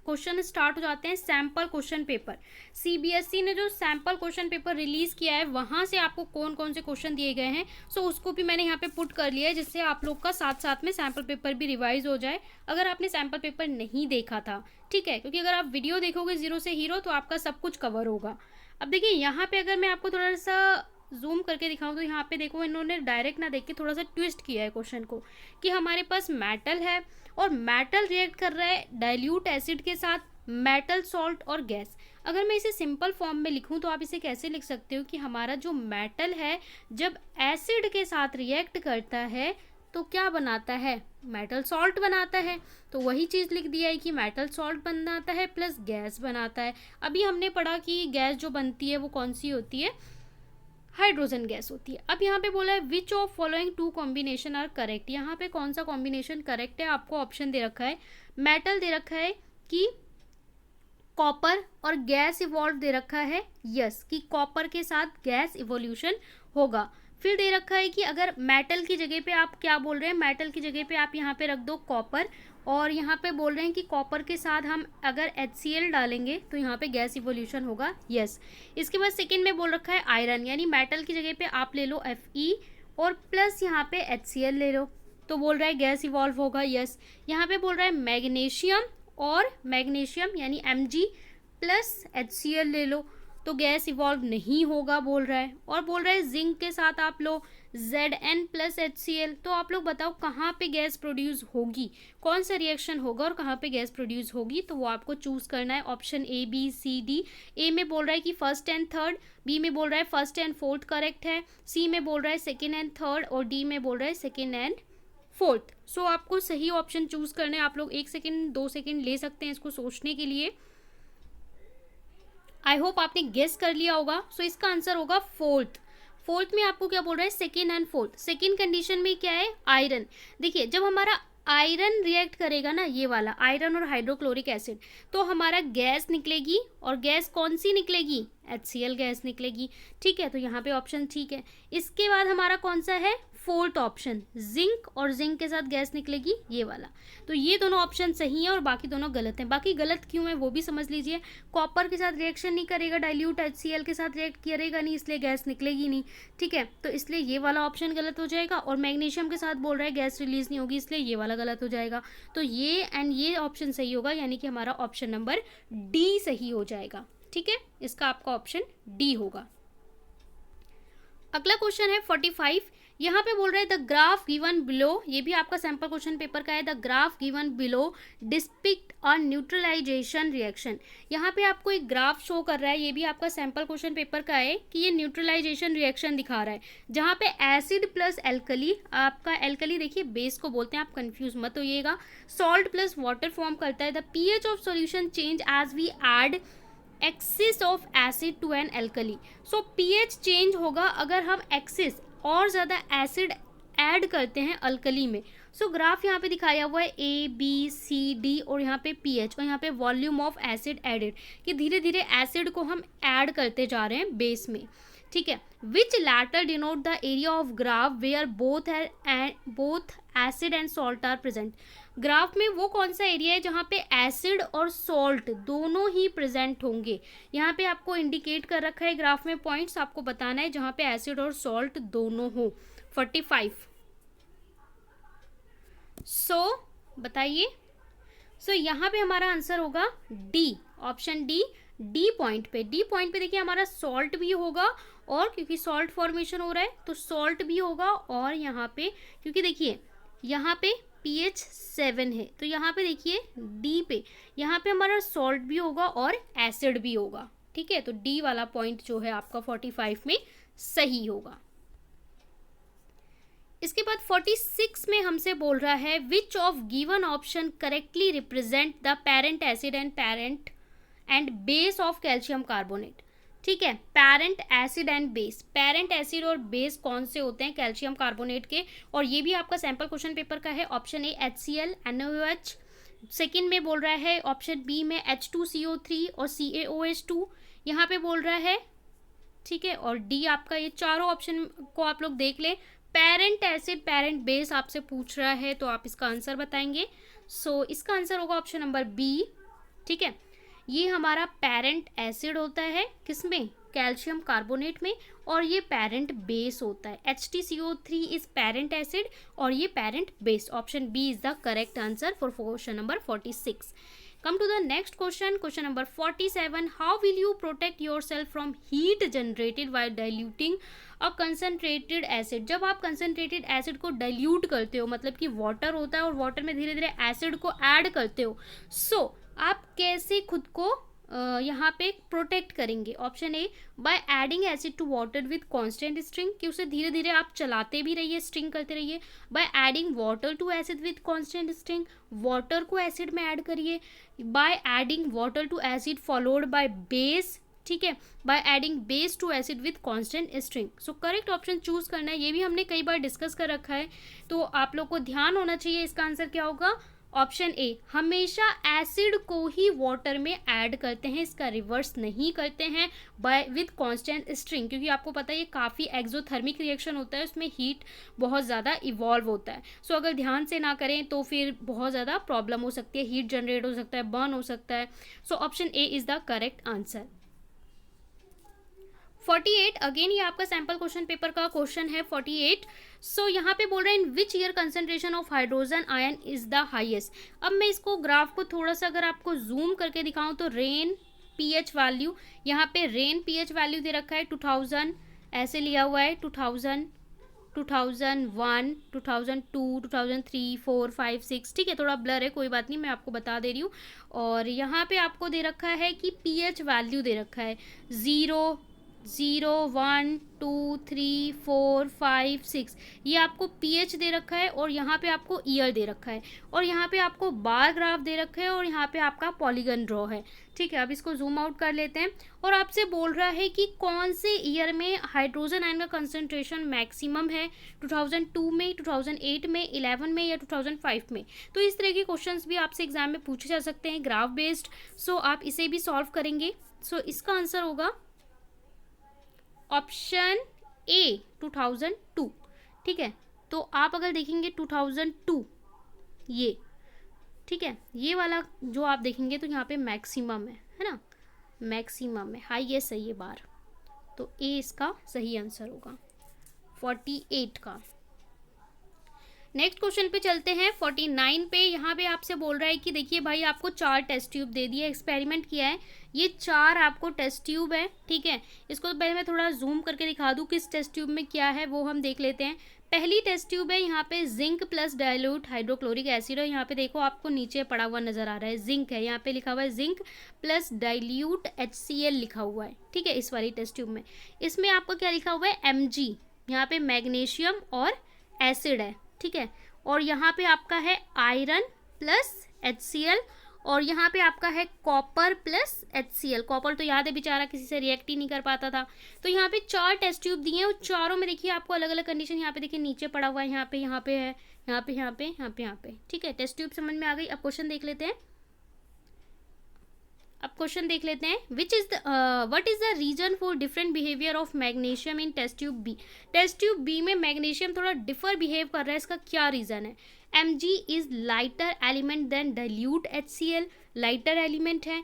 क्वेश्चन स्टार्ट हो जाते हैं सैम्पल क्वेश्चन पेपर। सीबीएसई ने जो सैम्पल क्वेश्चन पेपर रिलीज किया है वहाँ से आपको कौन कौन से क्वेश्चन दिए गए हैं, सो उसको भी मैंने यहाँ पे पुट कर लिया है, जिससे आप लोग का साथ साथ में सैम्पल पेपर भी रिवाइज हो जाए अगर आपने सैम्पल पेपर नहीं देखा था। ठीक है, क्योंकि अगर आप वीडियो देखोगे जीरो से हीरो तो आपका सब कुछ कवर होगा। अब देखिए यहाँ पे अगर मैं आपको थोड़ा सा जूम करके दिखाऊं तो यहाँ पे देखो इन्होंने डायरेक्ट ना देख के थोड़ा सा ट्विस्ट किया है क्वेश्चन को, कि हमारे पास मेटल है और मेटल रिएक्ट कर रहा है डाइल्यूट एसिड के साथ, मेटल सॉल्ट और गैस। अगर मैं इसे सिंपल फॉर्म में लिखूं तो आप इसे कैसे लिख सकते हो कि हमारा जो मेटल है जब एसिड के साथ रिएक्ट करता है तो क्या बनाता है, मेटल सॉल्ट बनाता है। तो वही चीज़ लिख दिया है कि मेटल सॉल्ट बनाता है प्लस गैस बनाता है। अभी हमने पढ़ा कि गैस जो बनती है वो कौन सी होती है, हाइड्रोजन गैस होती है। अब यहाँ पे बोला है which of following 2 combination are correct. यहाँ पे कौन सा कॉम्बिनेशन करेक्ट है, आपको ऑप्शन दे रखा है, मेटल दे रखा है कि कॉपर, और गैस इवॉल्व दे रखा है यस कि कॉपर के साथ गैस इवोल्यूशन होगा। फिर दे रखा है कि अगर मेटल की जगह पे आप क्या बोल रहे हैं, मेटल की जगह पे आप यहाँ पे रख दो कॉपर, और यहाँ पे बोल रहे हैं कि कॉपर के साथ हम अगर HCl डालेंगे तो यहाँ पे गैस इवोल्यूशन होगा यस। इसके बाद सेकंड में बोल रखा है आयरन, यानी मेटल की जगह पे आप ले लो Fe और प्लस यहाँ पे HCl ले लो, तो बोल रहा है गैस इवॉल्व होगा यस। यहाँ पे बोल रहा है मैग्नीशियम और मैग्नीशियम यानी Mg प्लस HCl ले लो तो गैस इवॉल्व नहीं होगा बोल रहा है। और बोल रहा है जिंक के साथ आप लो Zn प्लस HCl, तो आप लोग बताओ कहाँ पे गैस प्रोड्यूस होगी, कौन सा रिएक्शन होगा और कहाँ पे गैस प्रोड्यूस होगी, तो वो आपको चूज करना है। Option A B C D. A में बोल रहा है कि फर्स्ट एंड थर्ड, बी में बोल रहा है फर्स्ट एंड फोर्थ करेक्ट है, सी में बोल रहा है सेकेंड एंड थर्ड, और डी में बोल रहा है सेकेंड एंड फोर्थ। सो आपको सही ऑप्शन चूज करना है। आप लोग 1 सेकेंड 2 सेकेंड ले सकते हैं इसको सोचने के लिए। आई होप आपने गेस कर लिया होगा। सो इसका आंसर होगा फोर्थ। फोर्थ में आपको क्या बोल रहा है, second and fourth. Second condition में क्या है, आयरन। देखिए जब हमारा आयरन रिएक्ट करेगा ना, ये वाला आयरन और हाइड्रोक्लोरिक एसिड, तो हमारा गैस निकलेगी, और गैस कौन सी निकलेगी, HCl गैस निकलेगी। ठीक है, तो यहाँ पे ऑप्शन ठीक है। इसके बाद हमारा कौन सा है, फोर्थ ऑप्शन, जिंक, और जिंक के साथ गैस निकलेगी ये वाला। तो ये दोनों ऑप्शन सही है और बाकी दोनों गलत हैं। बाकी गलत क्यों है वो भी समझ लीजिए। कॉपर के साथ रिएक्शन नहीं करेगा, डाइल्यूट HCl के साथ रिएक्ट करेगा नहीं, इसलिए गैस निकलेगी नहीं। ठीक है, तो इसलिए ये वाला ऑप्शन गलत हो जाएगा। और मैग्नीशियम के साथ बोल रहा है गैस रिलीज नहीं होगी, इसलिए ये वाला गलत हो जाएगा। तो ये एंड ये ऑप्शन सही होगा, यानी कि हमारा ऑप्शन नंबर डी सही हो जाएगा। ठीक है, इसका आपका ऑप्शन डी होगा। अगला क्वेश्चन है 45। यहाँ पे बोल रहा है द ग्राफ गिवन बिलो, ये भी आपका सैम्पल क्वेश्चन पेपर का है, the graph given below depict a neutralisation reaction. यहाँ पे आपको एक ग्राफ शो कर रहा है, ये भी आपका सैम्पल क्वेश्चन पेपर का है कि ये न्यूट्रलाइजेशन रिएक्शन दिखा रहा है जहाँ पे एसिड प्लस एल्कली, आपका एल्कली देखिए बेस को बोलते हैं, आप कंफ्यूज मत होइएगा, सॉल्ट प्लस वाटर फॉर्म करता है। The pH of solution change as we add excess of acid to an alkali. So pH change होगा अगर हम एक्सिस और ज़्यादा एसिड ऐड करते हैं अल्कली में। सो ग्राफ यहाँ पे दिखाया हुआ है ए बी सी डी और यहाँ पे पीएच और यहाँ पे वॉल्यूम ऑफ एसिड एडेड, कि धीरे धीरे एसिड को हम ऐड करते जा रहे हैं बेस में, ठीक है। Which letter denote the area of graph where both acid and salt are present. Graph में वो कौन सा एरिया है जहाँ पे एसिड और सॉल्ट दोनों ही प्रेजेंट होंगे। यहाँ पे आपको इंडिकेट कर रखा है ग्राफ में पॉइंट्स, आपको बताना है जहाँ पे एसिड और सॉल्ट दोनों हो। 45। सो बताइए, सो यहाँ पे हमारा आंसर होगा D, option D. D point पे देखिए हमारा सॉल्ट भी होगा, और क्योंकि सॉल्ट फॉर्मेशन हो रहा है तो सॉल्ट भी होगा, और यहाँ पे क्योंकि देखिए यहाँ पे pH 7 है तो यहाँ पे देखिए डी पे यहाँ पे हमारा सॉल्ट भी होगा और एसिड भी होगा, ठीक है। तो डी वाला पॉइंट जो है आपका 45 में सही होगा। इसके बाद 46 में हमसे बोल रहा है which of given option correctly represent the parent acid and base of calcium carbonate, ठीक है। Parent acid and base, parent acid और बेस कौन से होते हैं कैल्शियम कार्बोनेट के, और ये भी आपका सैम्पल क्वेश्चन पेपर का है। ऑप्शन ए HCl NaOH, सेकेंड में बोल रहा है ऑप्शन बी में H2CO3 और CaOH2 यहाँ पे बोल रहा है, ठीक है। और डी आपका, ये चारों ऑप्शन को आप लोग देख ले। पेरेंट एसिड पेरेंट बेस आपसे पूछ रहा है तो आप इसका आंसर बताएंगे। सो इसका आंसर होगा ऑप्शन नंबर बी, ठीक है। ये हमारा पेरेंट एसिड होता है किसमें, कैल्शियम कार्बोनेट में, और ये पेरेंट बेस होता है HTCO3 इज पेरेंट एसिड और ये parent base. Option B is the correct answer for question number 46। Come to the next question, question number 47. How will you protect yourself from heat generated while diluting a concentrated acid? जब आप concentrated acid को dilute करते हो, मतलब कि water होता है और water में धीरे धीरे acid को add करते हो, so आप कैसे खुद को यहाँ पे प्रोटेक्ट करेंगे। Option A by adding acid to water with constant stirring, कि उसे धीरे धीरे आप चलाते भी रहिए, स्ट्रिंग करते रहिए। By adding water to acid with constant stirring, water को एसिड में ऐड करिए। By adding water to acid followed by base, ठीक है, by adding base to acid with constant stirring. So correct option choose करना है। ये भी हमने कई बार डिस्कस कर रखा है तो आप लोग को ध्यान होना चाहिए। इसका आंसर क्या होगा, ऑप्शन ए, हमेशा एसिड को ही वाटर में ऐड करते हैं, इसका रिवर्स नहीं करते हैं बाय विद कांस्टेंट स्ट्रिंग, क्योंकि आपको पता है ये काफ़ी एक्सोथर्मिक रिएक्शन होता है, उसमें हीट बहुत ज़्यादा इवॉल्व होता है। सो अगर ध्यान से ना करें तो फिर बहुत ज़्यादा प्रॉब्लम हो सकती है, हीट जनरेट हो सकता है, बर्न हो सकता है। So option A is the correct answer. 48 again ये आपका सैम्पल क्वेश्चन पेपर का क्वेश्चन है 48। सो यहाँ पे बोल रहे हैं in which year concentration of hydrogen ion is the highest. अब मैं इसको ग्राफ को थोड़ा सा अगर आपको जूम करके दिखाऊं तो रेन पीएच वैल्यू, यहाँ पे रेन पीएच वैल्यू दे रखा है 2000, ऐसे लिया हुआ है 2000, 2001, 2002, 2003, 4, 5, 6, ठीक है, थोड़ा ब्लर है, कोई बात नहीं, मैं आपको बता दे रही हूँ। और यहाँ पे आपको दे रखा है कि पीएच वैल्यू दे रखा है 0, 1, 2, 3, 4, 5, 6, ये आपको पीएच दे रखा है और यहाँ पे आपको ईयर दे रखा है और यहाँ पे आपको बार ग्राफ दे रखा है और यहाँ पे आपका पॉलीगन ड्रॉ है, ठीक है। अब इसको जूम आउट कर लेते हैं और आपसे बोल रहा है कि कौन से ईयर में हाइड्रोजन आयन का कंसंट्रेशन मैक्सिमम है, 2002 में, 2008 में, 11 में या 2005 में। तो इस तरह के क्वेश्चंस भी आपसे एग्जाम में पूछे जा सकते हैं ग्राफ बेस्ड। सो आप इसे भी सॉल्व करेंगे। सो इसका आंसर होगा ऑप्शन ए 2002, ठीक है। तो आप अगर देखेंगे 2002 ये, ठीक है, ये वाला जो आप देखेंगे तो यहाँ पे मैक्सिमम है ना, मैक्सिमम है, हाईएस्ट है ये बार, तो ए इसका सही आंसर होगा 48 का। नेक्स्ट क्वेश्चन पे चलते हैं 49 पे। यहाँ पे आपसे बोल रहा है कि देखिए भाई आपको 4 टेस्ट ट्यूब दे दिए, एक्सपेरिमेंट किया है, ये 4 आपको टेस्ट ट्यूब है, ठीक है। इसको तो पहले मैं थोड़ा जूम करके दिखा दूँ किस टेस्ट ट्यूब में क्या है वो हम देख लेते हैं। पहली टेस्ट ट्यूब है, यहाँ पे zinc plus dilute hydrochloric acid है। यहाँ पे देखो आपको नीचे पड़ा हुआ नजर आ रहा है, जिंक है, यहाँ पे लिखा हुआ है जिंक प्लस डाइल्यूट HCl लिखा हुआ है, ठीक है, इस वाली टेस्ट ट्यूब में। इसमें आपको क्या लिखा हुआ है, Mg, यहाँ पे मैग्नीशियम और एसिड है, ठीक है, और यहाँ पे आपका है आयरन प्लस HCl, और यहाँ पे आपका है कॉपर प्लस HCl। कॉपर तो याद है बेचारा किसी से रिएक्ट ही नहीं कर पाता था। तो यहाँ पे 4 टेस्ट ट्यूब दिए हैं, और चारों में देखिए आपको अलग अलग कंडीशन, यहाँ पे देखिए नीचे पड़ा हुआ है, यहाँ पे है, यहाँ पे, यहाँ पे, ठीक है। टेस्ट ट्यूब समझ में आ गई। अब क्वेश्चन देख लेते हैं। Which is the what is the reason for different behaviour of magnesium in test tube B. Test tube B में मैग्नीशियम थोड़ा डिफर बिहेव कर रहा है, इसका क्या रीजन है। Mg is lighter element than dilute HCl, lighter element है।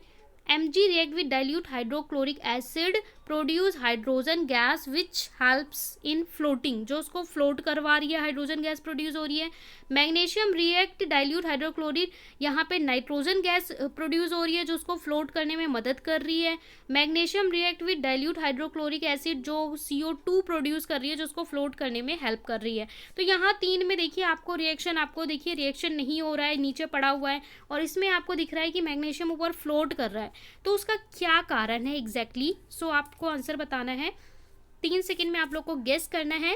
Mg react with dilute hydrochloric acid produce hydrogen gas which helps in floating, जो उसको फ्लोट करवा रही है, हाइड्रोजन गैस प्रोड्यूस हो रही है। मैग्नीशियम रिएक्ट डाइल्यूट हाइड्रोक्लोरिक, यहाँ पे नाइट्रोजन गैस प्रोड्यूस हो रही है जो उसको फ्लोट करने में मदद कर रही है। Magnesium react with dilute hydrochloric acid, जो CO2 प्रोड्यूस कर रही है, जो उसको फ्लोट करने में हेल्प कर रही है। तो यहाँ 3 में देखिए आपको रिएक्शन नहीं हो रहा है, नीचे पड़ा हुआ है, और इसमें आपको दिख रहा है कि मैग्नीशियम ऊपर फ्लोट कर रहा है। तो उसका क्या कारण है एग्जैक्टली, सो आपको आंसर बताना है। 3 सेकंड में आप लोग को गेस करना है।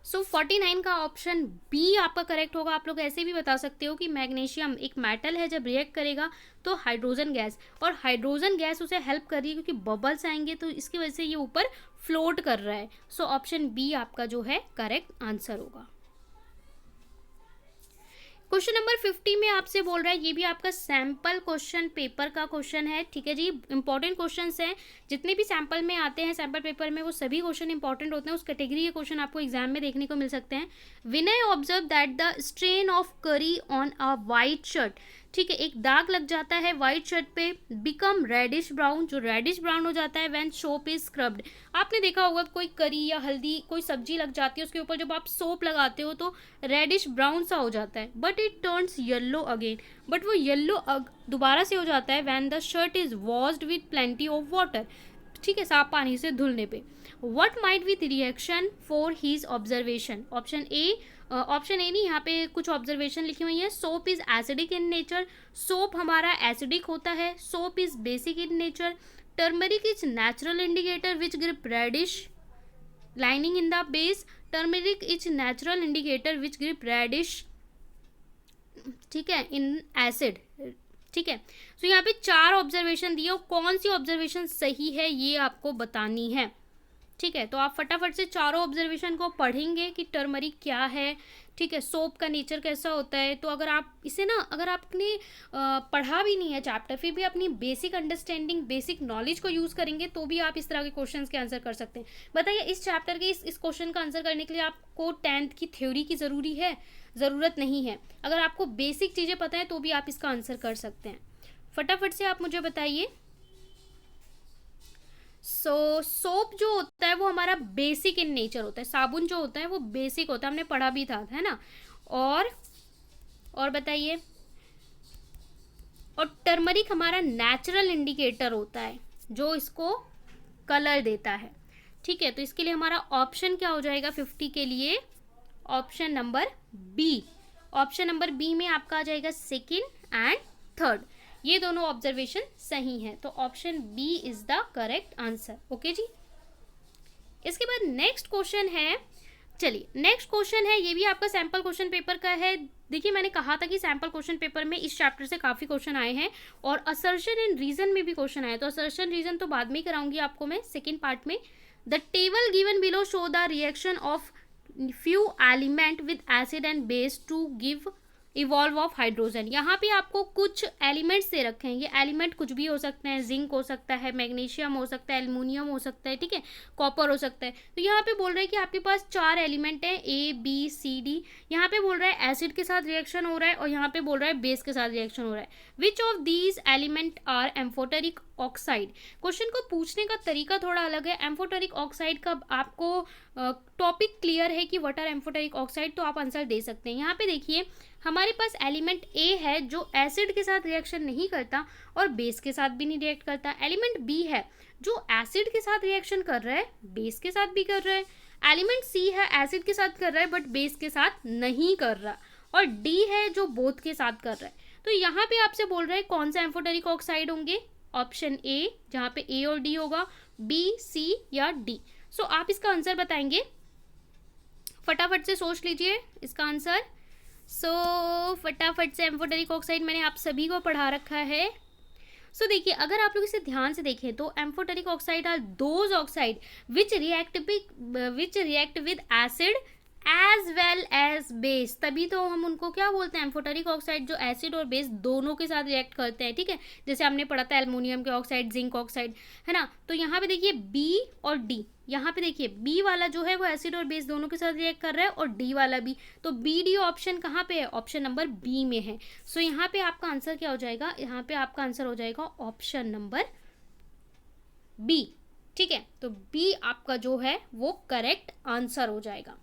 सो 49 का ऑप्शन बी आपका करेक्ट होगा। आप लोग ऐसे भी बता सकते हो कि मैग्नीशियम एक मेटल है, जब रिएक्ट करेगा तो हाइड्रोजन गैस, और हाइड्रोजन गैस उसे हेल्प कर रही है क्योंकि बबल्स आएंगे, तो इसकी वजह से ये ऊपर फ्लोट कर रहा है। सो ऑप्शन बी आपका जो है करेक्ट आंसर होगा। क्वेश्चन नंबर 50 में आपसे बोल रहा है, ये भी आपका सैंपल क्वेश्चन पेपर का क्वेश्चन है, ठीक है जी। इंपॉर्टेंट क्वेश्चंस हैं, जितने भी सैंपल में आते हैं सैंपल पेपर में, वो सभी क्वेश्चन इंपॉर्टेंट होते हैं, उस कैटेगरी के क्वेश्चन आपको एग्जाम में देखने को मिल सकते हैं। Vinay observe that the stain of curry on a white shirt, ठीक है, एक दाग लग जाता है वाइट शर्ट पे, बिकम रेडिश ब्राउन, जो रेडिश ब्राउन हो जाता है व्हेन सोप इज स्क्रब्ड। आपने देखा होगा कोई करी या हल्दी कोई सब्जी लग जाती है, उसके ऊपर जब आप सोप लगाते हो तो रेडिश ब्राउन सा हो जाता है, but it turns yellow again, but वो येलो दोबारा से हो जाता है when the shirt is washed with plenty of water, ठीक है, साफ पानी से धुलने पे। What might with reaction for his observation. Option A नहीं, यहाँ पे कुछ ऑब्जर्वेशन लिखी हुई है। Soap is acidic in nature, soap हमारा एसिडिक होता है। Soap is basic in nature. Turmeric is natural indicator which grip reddish lining in the base, turmeric is natural indicator which grip reddish, ठीक है, in acid, ठीक है। तो यहाँ पे 4 ऑब्जर्वेशन दिए, कौन सी ऑब्जर्वेशन सही है ये आपको बतानी है, ठीक है। तो आप फटाफट से चारों ऑब्जर्वेशन को पढ़ेंगे कि टर्मरिक क्या है, ठीक है, सोप का नेचर कैसा होता है। तो अगर आप इसे ना, अगर आपने पढ़ा भी नहीं है चैप्टर, फिर भी अपनी बेसिक अंडरस्टैंडिंग बेसिक नॉलेज को यूज़ करेंगे तो भी आप इस तरह के क्वेश्चंस के आंसर कर सकते हैं। बताइए इस चैप्टर के इस क्वेश्चन का आंसर करने के लिए आपको 10th की थ्योरी की ज़रूरत नहीं है। अगर आपको बेसिक चीज़ें पता है तो भी आप इसका आंसर कर सकते हैं। फटाफट से आप मुझे बताइए। सोप जो होता है वो हमारा बेसिक इन नेचर होता है, साबुन जो होता है वो बेसिक होता है, हमने पढ़ा भी था, है ना। और बताइए। और टर्मरिक हमारा नेचुरल इंडिकेटर होता है जो इसको कलर देता है, ठीक है। तो इसके लिए हमारा ऑप्शन क्या हो जाएगा 50 के लिए, option number B. Option number B में आपका आ जाएगा 2nd एंड 3rd, ये दोनों ऑब्जर्वेशन सही हैं, तो option B is the correct answer. Okay जी। इसके बाद नेक्स्ट क्वेश्चन है, चलिए नेक्स्ट क्वेश्चन है, ये भी आपका सैंपल क्वेश्चन पेपर का है। देखिए मैंने कहा था कि सैंपल क्वेश्चन पेपर में इस चैप्टर से काफ़ी क्वेश्चन आए हैं, और असर्शन एंड रीजन में भी क्वेश्चन आए, तो असर्शन रीजन तो बाद में ही कराऊंगी आपको मैं सेकेंड पार्ट में। The table given below show the reaction of few element with acid and base to give evolve of hydrogen. यहाँ पे आपको कुछ एलिमेंट्स दे रखे हैं, ये एलिमेंट कुछ भी हो सकते हैं, जिंक हो सकता है, मैग्नीशियम हो सकता है, एल्युमिनियम हो सकता है, ठीक है, कॉपर हो सकता है। तो यहाँ पे बोल रहा है कि आपके पास 4 एलिमेंट है A B C D। यहाँ पे बोल रहा है एसिड के साथ रिएक्शन हो रहा है, और यहाँ पे बोल रहा है बेस के साथ रिएक्शन हो रहा है। Which of these element are amphoteric oxide. Question को पूछने का तरीका थोड़ा अलग है। एम्फोटेरिक ऑक्साइड का आपको टॉपिक क्लियर है कि व्हाट आर एम्फोटेरिक ऑक्साइड, तो आप आंसर दे सकते हैं। यहाँ पे देखिए हमारे पास एलिमेंट ए है जो एसिड के साथ रिएक्शन नहीं करता और बेस के साथ भी नहीं रिएक्ट करता। एलिमेंट बी है जो एसिड के साथ रिएक्शन कर रहा है, बेस के साथ भी कर रहा है। एलिमेंट सी है एसिड के साथ कर रहा है बट बेस के साथ नहीं कर रहा, और डी है जो बोथ के साथ कर रहा है। तो यहाँ पे आपसे बोल रहा है कौन सा एम्फोटेरिक ऑक्साइड होंगे, ऑप्शन ए जहाँ पे ए और डी होगा, बी, सी या डी। सो आप इसका आंसर बताएंगे, फटाफट से सोच लीजिए इसका आंसर। फटाफट से, एम्फोटेरिक ऑक्साइड मैंने आप सभी को पढ़ा रखा है। देखिए अगर आप लोग इसे ध्यान से देखें तो amphoteric oxide are those oxide which react with acid as well as base, तभी तो हम उनको क्या बोलते हैं, एम्फोटेरिक ऑक्साइड जो एसिड और बेस दोनों के साथ रिएक्ट करते हैं, ठीक है। जैसे हमने पढ़ा था एल्युमिनियम के ऑक्साइड, जिंक ऑक्साइड, है ना। तो यहाँ पे देखिए बी और डी, यहाँ पे देखिए बी वाला जो है वो एसिड और बेस दोनों के साथ रिएक्ट कर रहा है, और डी वाला भी। तो बी डी ऑप्शन कहाँ पे है, ऑप्शन नंबर बी में है। यहाँ पे आपका आंसर क्या हो जाएगा, यहाँ पे आपका आंसर हो जाएगा ऑप्शन नंबर बी, ठीक है। तो बी आपका जो है वो करेक्ट आंसर हो जाएगा।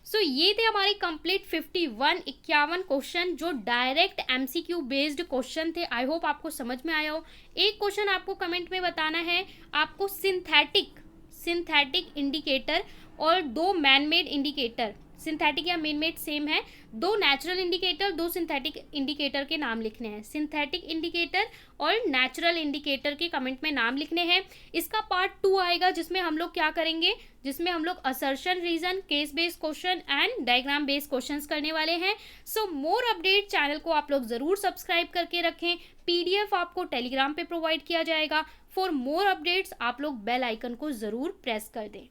ये थे हमारे कंप्लीट 51 क्वेश्चन जो डायरेक्ट एमसीक्यू बेस्ड क्वेश्चन थे। आई होप आपको समझ में आया हो। एक क्वेश्चन आपको कमेंट में बताना है, आपको सिंथेटिक इंडिकेटर और 2 मैनमेड इंडिकेटर, सिंथेटिक या मैनमेड सेम है, 2 नेचुरल इंडिकेटर, 2 सिंथेटिक इंडिकेटर के नाम लिखने हैं। सिंथेटिक इंडिकेटर और नेचुरल इंडिकेटर के कमेंट में नाम लिखने हैं। इसका पार्ट 2 आएगा जिसमें हम लोग क्या करेंगे, जिसमें हम लोग assertion reason, case based question and diagram based questions करने वाले हैं। मोर अपडेट चैनल को आप लोग जरूर सब्सक्राइब करके रखें। पीडीएफ आपको टेलीग्राम पे प्रोवाइड किया जाएगा। फॉर मोर अपडेट्स आप लोग बेल आइकन को जरूर प्रेस कर दें।